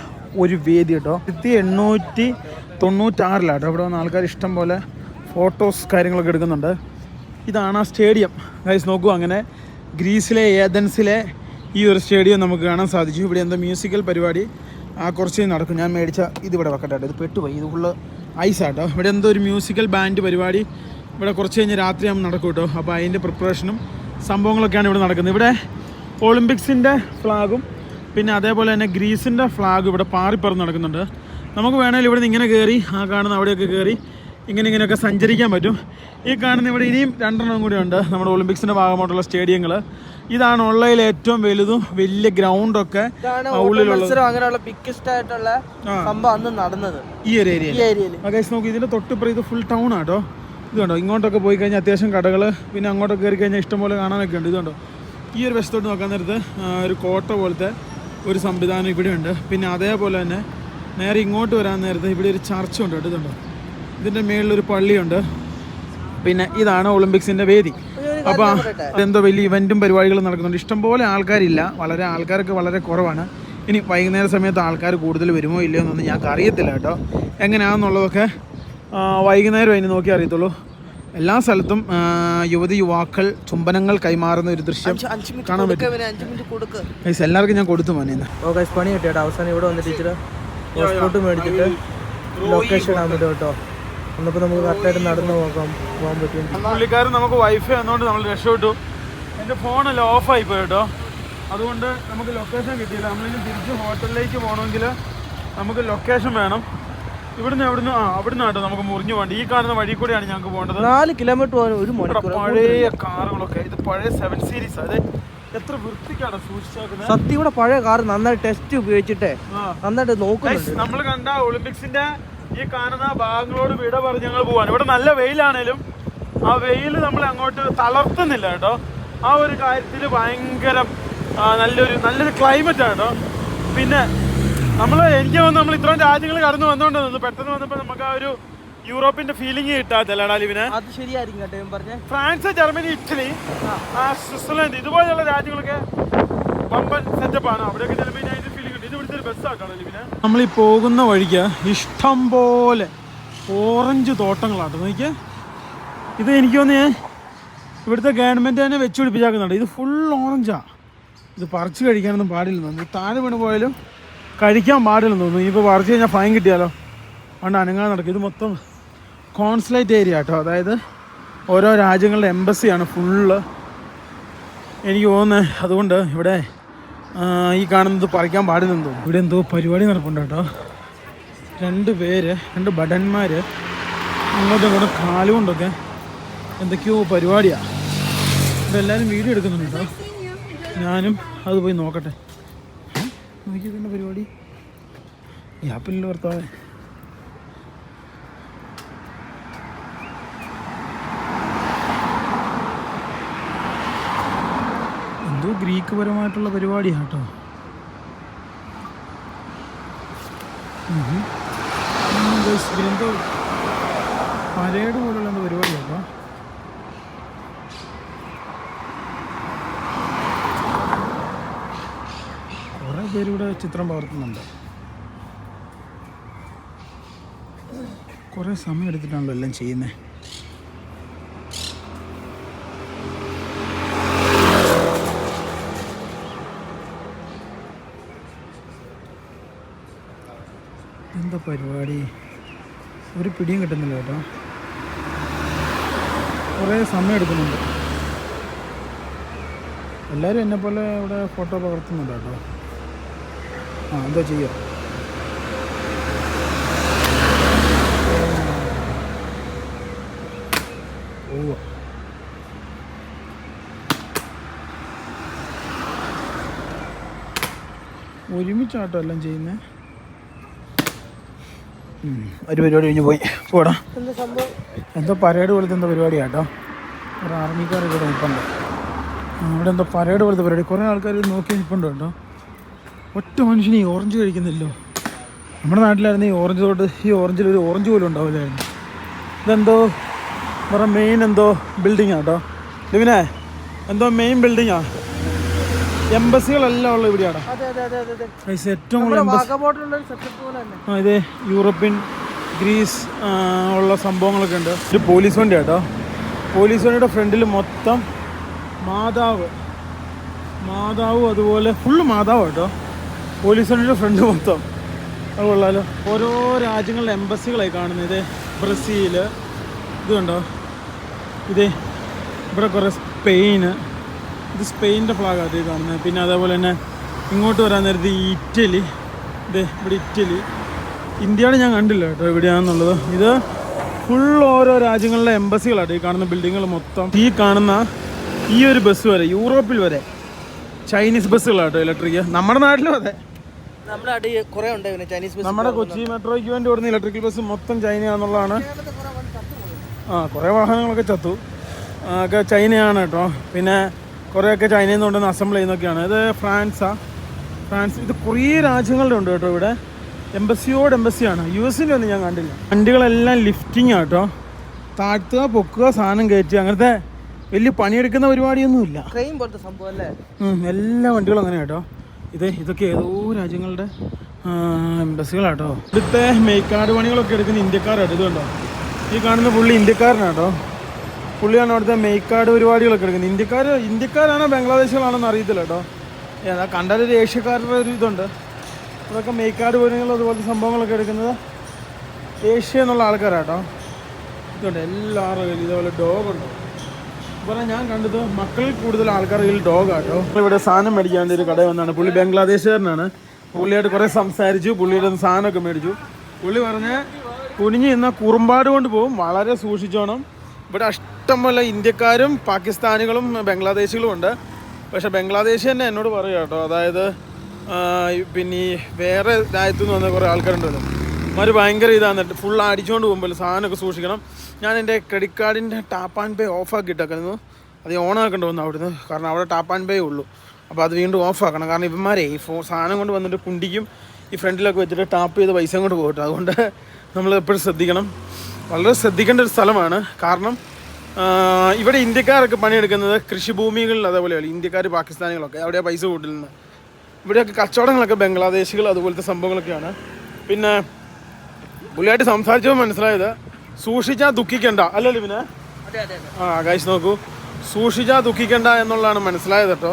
ഒരു വേദി കേട്ടോ. 1896 ഇവിടെ വന്ന ആൾക്കാർ ഇഷ്ടം പോലെ ഫോട്ടോസ് കാര്യങ്ങളൊക്കെ എടുക്കുന്നുണ്ട്. ഇതാണ് ആ സ്റ്റേഡിയം ഗൈസ്. നോക്കൂ, അങ്ങനെ ഗ്രീസിലെ ഏതൻസിലെ ഈ ഒരു സ്റ്റേഡിയം നമുക്ക് കാണാൻ സാധിച്ചു. ഇവിടെ എന്തോ മ്യൂസിക്കൽ പരിപാടി കുറച്ച് നടക്കും. ഞാൻ മേടിച്ച ഇതിവിടെ വെക്കട്ടെ. ഇത് പെട്ടുപോയി, ഇത് ഫുള്ള് ഐസാട്ടോ. ഇവിടെ എന്തോ ഒരു മ്യൂസിക്കൽ ബാൻഡ് പരിപാടി ഇവിടെ കുറച്ച് കഴിഞ്ഞ് രാത്രിയാകുമ്പോൾ നടക്കും കേട്ടോ. അപ്പോൾ അതിൻ്റെ പ്രിപ്പറേഷനും സംഭവങ്ങളൊക്കെയാണ് ഇവിടെ നടക്കുന്നത്. ഇവിടെ ഒളിമ്പിക്സിൻ്റെ ഫ്ലാഗും പിന്നെ അതേപോലെ തന്നെ ഗ്രീസിൻ്റെ ഫ്ലാഗ് ഇവിടെ പാറിപ്പറന്ന് നടക്കുന്നുണ്ട്. നമുക്ക് വേണമെങ്കിൽ ഇവിടെ നിന്ന് ഇങ്ങനെ കയറി കാണുന്ന അവിടെയൊക്കെ കയറി ഇങ്ങനെയൊക്കെ സഞ്ചരിക്കാൻ പറ്റും. ഈ കാണുന്ന ഇവിടെ ഇനിയും 2 കൂടി ഉണ്ട് നമ്മുടെ ഒളിമ്പിക്സിൻ്റെ ഭാഗമായിട്ടുള്ള സ്റ്റേഡിയങ്ങൾ. ഇതാണ് ഉള്ളതിൽ ഏറ്റവും വലുതും വലിയ ഗ്രൗണ്ടൊക്കെ ഉള്ളിലുള്ള അങ്ങനെയുള്ള ബിഗ്ഗസ്റ്റ് ആയിട്ടുള്ള സംഭവം അന്ന് നടന്നത് ഈ ഒരു ഏരിയയിൽ. നോക്കി ഇതിൻ്റെ തൊട്ടിപ്പുറം ഇത് ഫുൾ ടൗൺ ആട്ടോ. ഇത് കണ്ടോ, ഇങ്ങോട്ടൊക്കെ പോയി കഴിഞ്ഞാൽ അത്യാവശ്യം കടകൾ, പിന്നെ അങ്ങോട്ടൊക്കെ കയറി കഴിഞ്ഞാൽ ഇഷ്ടംപോലെ കാണാനൊക്കെ ഉണ്ട്. ഇതുണ്ടോ, ഈ ഒരു വശത്തോട്ട് നോക്കാൻ നേരത്ത് ഒരു കോട്ട പോലത്തെ ഒരു സംവിധാനം ഇവിടെയുണ്ട്. പിന്നെ അതേപോലെ തന്നെ നേരെ ഇങ്ങോട്ട് വരാൻ നേരത്ത് ഇവിടെ ഒരു ചർച്ചുണ്ട് കേട്ടോ. ഇതുണ്ടോ, ഇതിൻ്റെ മേളിലൊരു പള്ളിയുണ്ട്. പിന്നെ ഇതാണ് ഒളിമ്പിക്സിൻ്റെ വേദി. അപ്പോൾ എന്തോ വലിയ ഇവൻറ്റും പരിപാടികളും നടക്കുന്നുണ്ട്. ഇഷ്ടംപോലെ ആൾക്കാരില്ല, ആൾക്കാരൊക്കെ വളരെ കുറവാണ്. ഇനി വൈകുന്നേര സമയത്ത് ആൾക്കാർ കൂടുതൽ വരുമോ ഇല്ലയോ എന്നൊന്നും ഞങ്ങൾക്ക് അറിയത്തില്ല കേട്ടോ. എങ്ങനെയാണെന്നുള്ളതൊക്കെ വൈകുന്നേരം അതിന് നോക്കി അറിയത്തുള്ളൂ. എല്ലാ സ്ഥലത്തും യുവതി യുവാക്കൾ ചുംബനങ്ങൾ കൈമാറുന്ന ഒരു ദൃശ്യം കാണാൻ പറ്റും. എല്ലാവർക്കും ഞാൻ കൊടുത്തു മോനെ. പണി കിട്ടിയോ അവസാനം ഇവിടെ വന്ന് ടീച്ചർ പാസ്പോർട്ട് മേടിച്ചിട്ട് ലൊക്കേഷൻ ആകുമ്പോൾ കേട്ടോ. എന്നിപ്പോൾ നമുക്ക് കറക്റ്റായിട്ട് നടന്നു പോകാൻ പറ്റും. പുള്ളിക്കാരൻ നമുക്ക് വൈഫൈ വന്നുകൊണ്ട് നമ്മൾ രക്ഷപ്പെട്ടു. എൻ്റെ ഫോണെല്ലാം ഓഫായി പോയി കേട്ടോ. അതുകൊണ്ട് നമുക്ക് ലൊക്കേഷൻ കിട്ടിയില്ല. നമ്മളിനി തിരിച്ച് ഹോട്ടലിലേക്ക് പോകണമെങ്കിൽ നമുക്ക് ലൊക്കേഷൻ വേണം. അവിടുന്ന് കേട്ടോ നമുക്ക് മുറിഞ്ഞു പോകേണ്ടത്. ഈ കാണുന്ന വഴി കൂടെയാണ് ഞങ്ങൾക്ക് പോകേണ്ടത്. 4 കിലോമീറ്റർ പോകാൻ ഒരു മണിക്കൂർ. പഴയ കാറുകളൊക്കെ, ഇത് പഴയ 7 സീരീസ്. അതെ, എത്ര വൃത്തിക്കാണ് സൂക്ഷിച്ചേക്കുന്നത്. സത്യം ഇവിടെ പഴയ കാർ നന്നായിട്ട് ടെസ്റ്റ് ഉപയോഗിച്ചിട്ടേ നന്നായിട്ട് നോക്കുന്നുണ്ട്. നമ്മൾ കണ്ട ഒളിമ്പിക്സിന്റെ ഈ കാണുന്ന ഭാഗങ്ങളോട് വിട പറഞ്ഞ് ഞങ്ങൾ പോവാണ്. ഇവിടെ നല്ല വെയിലാണേലും ആ വെയിൽ നമ്മളെ അങ്ങോട്ട് തളർത്തുന്നില്ല കേട്ടോ. ആ ഒരു കാര്യത്തിൽ ഭയങ്കര നല്ലൊരു ക്ലൈമറ്റ് ആണ് കേട്ടോ. പിന്നെ എനിക്ക് തോന്നുന്നു നമ്മൾ ഇത്രയും രാജ്യങ്ങൾ കടന്നു വന്നുകൊണ്ടിരുന്നു. പെട്ടെന്ന് വന്നപ്പോൾ നമുക്ക് ആ ഒരു യൂറോപ്പിന്റെ ഫീലിംഗ് കിട്ടാത്തല്ല ലിവിനെ. അത് ശരിയായിരിക്കും കേട്ടോ. പറഞ്ഞ ഫ്രാൻസ്, ജർമ്മനി, ഇറ്റലി, സ്വിറ്റ്സർലൻഡ് ഇതുപോലെയുള്ള രാജ്യങ്ങളൊക്കെ വമ്പൻ സെറ്റപ്പാണ്. അവിടെയൊക്കെ ചിലപ്പോൾ അതിന്റെ ഫീലിംഗ് കിട്ടും. ഇത് ഇവിടുത്തെ ഒരു ബസ്സാട്ടോ ലിവിനെ. നമ്മൾ ഈ പോകുന്ന വഴിക്ക് ഇഷ്ടം പോലെ ഓറഞ്ച് തോട്ടങ്ങളാട്ടോ. നോക്കിയേ, ഇത് എനിക്ക് തോന്നിയേ ഇവിടുത്തെ ഗവൺമെൻറ് തന്നെ വെച്ച് പിടിപ്പിച്ചാക്കുന്നുണ്ട്. ഇത് ഫുൾ ഓറഞ്ചാണ്. ഇത് പറിച്ച് കഴിക്കാനൊന്നും പാടില്ലെന്ന് തോന്നുന്നു. താഴെ വീണ് പോയാലും കഴിക്കാൻ പാടില്ലെന്ന് തോന്നുന്നു. ഇപ്പോൾ പറിച്ച് കഴിഞ്ഞാൽ ഫൈൻ കിട്ടിയാലോ. അതുകൊണ്ട് അനങ്ങാൻ നടക്കും. ഇത് മൊത്തം കോൺസുലേറ്റ് ഏരിയ കേട്ടോ. അതായത് ഓരോ രാജ്യങ്ങളുടെ എംബസിയാണ് ഫുള്ള് എനിക്ക് തോന്നുന്നത്. അതുകൊണ്ട് ഇവിടെ ഈ കാണുന്നത് പറിക്കാൻ പാടില്ലെന്ന് തോന്നുന്നു. ഇവിടെ എന്തോ പരിപാടി നടപ്പുണ്ട് കേട്ടോ. 2 ഭടന്മാർ അങ്ങോട്ടും ഇങ്ങോട്ടും കാലുകൊണ്ടൊക്കെ എന്തൊക്കെയോ പരിപാടിയാണ്. ഇവിടെ എല്ലാവരും വീഡിയോ എടുക്കുന്നുണ്ട് കേട്ടോ. ഞാനും അത് പോയി നോക്കട്ടെ. നോക്കിയതിൻ്റെ പരിപാടി യാപ്പില്ല ഭർത്താവേ. എന്തോ ഗ്രീക്ക് പരമായിട്ടുള്ള പരിപാടിയാണ് കേട്ടോ. ഇതിലെന്തോ പരേഡ് പോലുള്ള എന്തോ പരിപാടി കേട്ടോ. കുറേ പേരിവിടെ ചിത്രം പകർത്തുന്നുണ്ട്. കുറേ സമയം എടുത്തിട്ടാണല്ലോ എല്ലാം ചെയ്യുന്നത്. എന്താ പരിപാടി, ഒരു പിടിയും കിട്ടുന്നില്ല കേട്ടോ. കുറേ സമയം എടുക്കുന്നുണ്ട്. എല്ലാവരും എന്നെപ്പോലെ ഇവിടെ ഫോട്ടോ പകർത്തുന്നുണ്ട് കേട്ടോ. എന്താ ചെയ്യുക. ഒരുമിച്ചാട്ടോ എല്ലാം ചെയ്യുന്നത്. ഒരു പരിപാടി കഴിഞ്ഞ് പോയി പോടാ. എന്തോ പരേഡ് പോലത്തെ എന്തോ പരിപാടിയാട്ടോ. ഒരു ആർമിക്കാർ ഇവിടെ നിൽപ്പുണ്ട്. ഇവിടെ എന്തോ പരേഡ് പോലത്തെ പരിപാടി. കുറേ ആൾക്കാർ നോക്കി നിൽപ്പുണ്ട് കേട്ടോ. ഒറ്റ മനുഷ്യന് ഈ ഓറഞ്ച് കഴിക്കുന്നില്ലോ. നമ്മുടെ നാട്ടിലായിരുന്നു ഈ ഓറഞ്ച് തൊട്ട് ഈ ഓറഞ്ചിലൊരു ഓറഞ്ച് പോലും ഉണ്ടാവില്ലായിരുന്നു. ഇതെന്തോ വേറെ മെയിൻ എന്തോ ബിൽഡിങ്ങാ കേട്ടോ. ലിവിനെ എന്തോ മെയിൻ ബിൽഡിങ്ങാ. എംബസികളെല്ലാം ഉള്ള ഇവിടെയാണ്. ഏറ്റവും കൂടുതൽ ഇതേ യൂറോപ്യൻ ഗ്രീസ് ഉള്ള സംഭവങ്ങളൊക്കെ ഉണ്ട്. ഒരു പോലീസ് വണ്ടി കേട്ടോ. പോലീസ് വണ്ടിയുടെ ഫ്രണ്ടിൽ മൊത്തം മാതാവും അതുപോലെ ഫുള്ള് മാതാവ് കേട്ടോ. പോലീസ് വണ്ടിയുടെ ഫ്രണ്ട് മൊത്തം അത് കൊള്ളാലോ. ഓരോ രാജ്യങ്ങളുടെ എംബസികളായി കാണുന്നത്. ഇതേ ബ്രസീൽ, ഇത് കണ്ടോ. ഇതേ ഇവിടെ കുറേ സ്പെയിന്, ഇത് സ്പെയിൻ്റെ ഫ്ലാഗാണ് ഇത് കാണുന്നത്. പിന്നെ അതേപോലെ തന്നെ ഇങ്ങോട്ട് വരാൻ നേരത്ത് ഇറ്റലി, ഇത് ഇവിടെ ഇറ്റലി. ഇന്ത്യയുടെ ഞാൻ കണ്ടില്ല കേട്ടോ എവിടെയാണെന്നുള്ളത്. ഇത് ഫുൾ ഓരോ രാജ്യങ്ങളിലെ എംബസികളാണ് ഈ കാണുന്ന ബിൽഡിങ്ങുകൾ മൊത്തം. ഈ കാണുന്ന ഈ ഒരു ബസ് വരെ യൂറോപ്പിൽ വരെ ചൈനീസ് ബസ്സുകളാട്ടോ ഇലക്ട്രിക്. നമ്മുടെ നാട്ടിലും അതെ. നമ്മുടെ അടി കുറെ ഉണ്ട് ചൈനീസ് ബസ്. നമ്മുടെ കൊച്ചി മെട്രോയ്ക്ക് വേണ്ടി ഓടുന്ന ഇലക്ട്രിക്കൽ ബസ് മൊത്തം ചൈനയാണെന്നുള്ളതാണ്. കുറേ വാഹനങ്ങളൊക്കെ ചത്തു ഒക്കെ ചൈനയാണ് കേട്ടോ. പിന്നെ കുറേയൊക്കെ ചൈനയിൽ നിന്ന് കൊണ്ടുവന്ന് അസംബിൾ ചെയ്യുന്നൊക്കെയാണ്. ഇത് ഫ്രാൻസ്. ഇത് കുറേ രാജ്യങ്ങളുടെ ഉണ്ട് കേട്ടോ ഇവിടെ. എംബസിയോട് എംബസിയാണ്. US-ൻ്റെ ഒന്നും ഞാൻ കണ്ടില്ല. വണ്ടികളെല്ലാം ലിഫ്റ്റിംഗ് ആട്ടോ. താഴ്ത്തുക പൊക്കുക സാധനം കയറ്റുക, അങ്ങനത്തെ വലിയ പണിയെടുക്കുന്ന പരിപാടിയൊന്നുമില്ല. ട്രെയിൻ പോലത്തെ സംഭവം അല്ലേ? എല്ലാ വണ്ടികളും അങ്ങനെ കേട്ടോ. ഇതൊക്കെ ഏതോ രാജ്യങ്ങളുടെ എംബസികളാട്ടോ. ഇവിടുത്തെ മെയ്ക്കാട് പണികളൊക്കെ എടുക്കുന്ന ഇന്ത്യക്കാരാട്ടോ. ഇത് കണ്ടോ, ഈ കാണുന്ന പുള്ളി ഇന്ത്യക്കാരനാട്ടോ. പുള്ളിയാണ് അവിടുത്തെ മെയ്ക്കാട് പരിപാടികളൊക്കെ എടുക്കുന്നത്. ഇന്ത്യക്കാരാണോ ബംഗ്ലാദേശികളാണോന്ന് അറിയത്തില്ല കേട്ടോ. ഏതാ കണ്ടാലൊരു ഏഷ്യക്കാരുടെ ഒരു ഇതുണ്ട്. അതൊക്കെ മെയ്ക്കാട് പണികൾ അതുപോലത്തെ സംഭവങ്ങളൊക്കെ എടുക്കുന്നത് ഏഷ്യ എന്നുള്ള ആൾക്കാരാട്ടോ. ഇതുണ്ട് എല്ലാവരും ഇതേപോലെ ഡോഗുണ്ടോ. ഇപ്പോൾ ഞാൻ കണ്ടത് മക്കളിൽ കൂടുതൽ ആൾക്കാരുടെ കയ്യിൽ ഡോഗാട്ടോ. ഇവിടെ സാധനം മേടിക്കാൻ വേണ്ടി ഒരു കട വന്നാണ്. പുള്ളി ബംഗ്ലാദേശുകാരനാണ്. പുള്ളിയായിട്ട് കുറേ സംസാരിച്ചു. പുള്ളിയുടെ സാധനമൊക്കെ മേടിച്ചു. പുള്ളി പറഞ്ഞ് കുനിഞ്ഞ് നിന്നാൽ കുറുമ്പാട് കൊണ്ട് പോകും, വളരെ സൂക്ഷിച്ചോണം. ഇവിടെ ഇഷ്ടംപോലെ ഇന്ത്യക്കാരും പാകിസ്ഥാനികളും ബംഗ്ലാദേശികളും ഉണ്ട്. പക്ഷേ ബംഗ്ലാദേശ് തന്നെ എന്നോട് പറയുക കേട്ടോ, അതായത് പിന്നെ ഈ വേറെ രാജ്യത്തു നിന്ന് വന്ന കുറേ ആൾക്കാരുണ്ടല്ലോ, അവർ ഭയങ്കര ഇതാണ്, ഫുൾ അടിച്ചുകൊണ്ട് പോകുമ്പോൾ സാധനമൊക്കെ സൂക്ഷിക്കണം. ഞാൻ എൻ്റെ ക്രെഡിറ്റ് കാർഡിൻ്റെ ടാപ്പ് ആൻഡ് പേ ഓഫാക്കി ഇട്ടേക്കുന്നു. അത് ഓണാക്കേണ്ടി വന്നു അവിടുന്ന്, കാരണം അവിടെ ടാപ്പ് ആൻഡ് പേ ഉള്ളൂ. അപ്പോൾ അത് വീണ്ടും ഓഫാക്കണം. കാരണം ഇവന്മാരെ ഈ സാധനം കൊണ്ട് വന്നിട്ട് കുണ്ടിക്കും ഈ ഫ്രണ്ടിലൊക്കെ വെച്ചിട്ട് ടാപ്പ് ചെയ്ത് പൈസ കൊണ്ട് പോകട്ടെ. അതുകൊണ്ട് നമ്മൾ എപ്പോഴും ശ്രദ്ധിക്കണം. വളരെ ശ്രദ്ധിക്കേണ്ട ഒരു സ്ഥലമാണ്. കാരണം ഇവിടെ ഇന്ത്യക്കാരൊക്കെ പണിയെടുക്കുന്നത് കൃഷിഭൂമികളിൽ, അതേപോലെയല്ല ഇന്ത്യക്കാർ പാകിസ്ഥാനികളൊക്കെ അവിടെയാണ് പൈസ കൂട്ടുന്നത്. ഇവിടെയൊക്കെ കച്ചവടങ്ങളൊക്കെ ബംഗ്ലാദേശികൾ അതുപോലത്തെ സംഭവങ്ങളൊക്കെയാണ്. പിന്നെ പുള്ളിയായിട്ട് സംസാരിച്ചപ്പോൾ മനസ്സിലായത് സൂക്ഷിച്ചാൽ ദുഃഖിക്കണ്ട അല്ലല്ലോ പിന്നെ. ഗൈസ് നോക്കൂ, സൂക്ഷിച്ചാൽ ദുഃഖിക്കണ്ട എന്നുള്ളതാണ് മനസ്സിലായത് കേട്ടോ.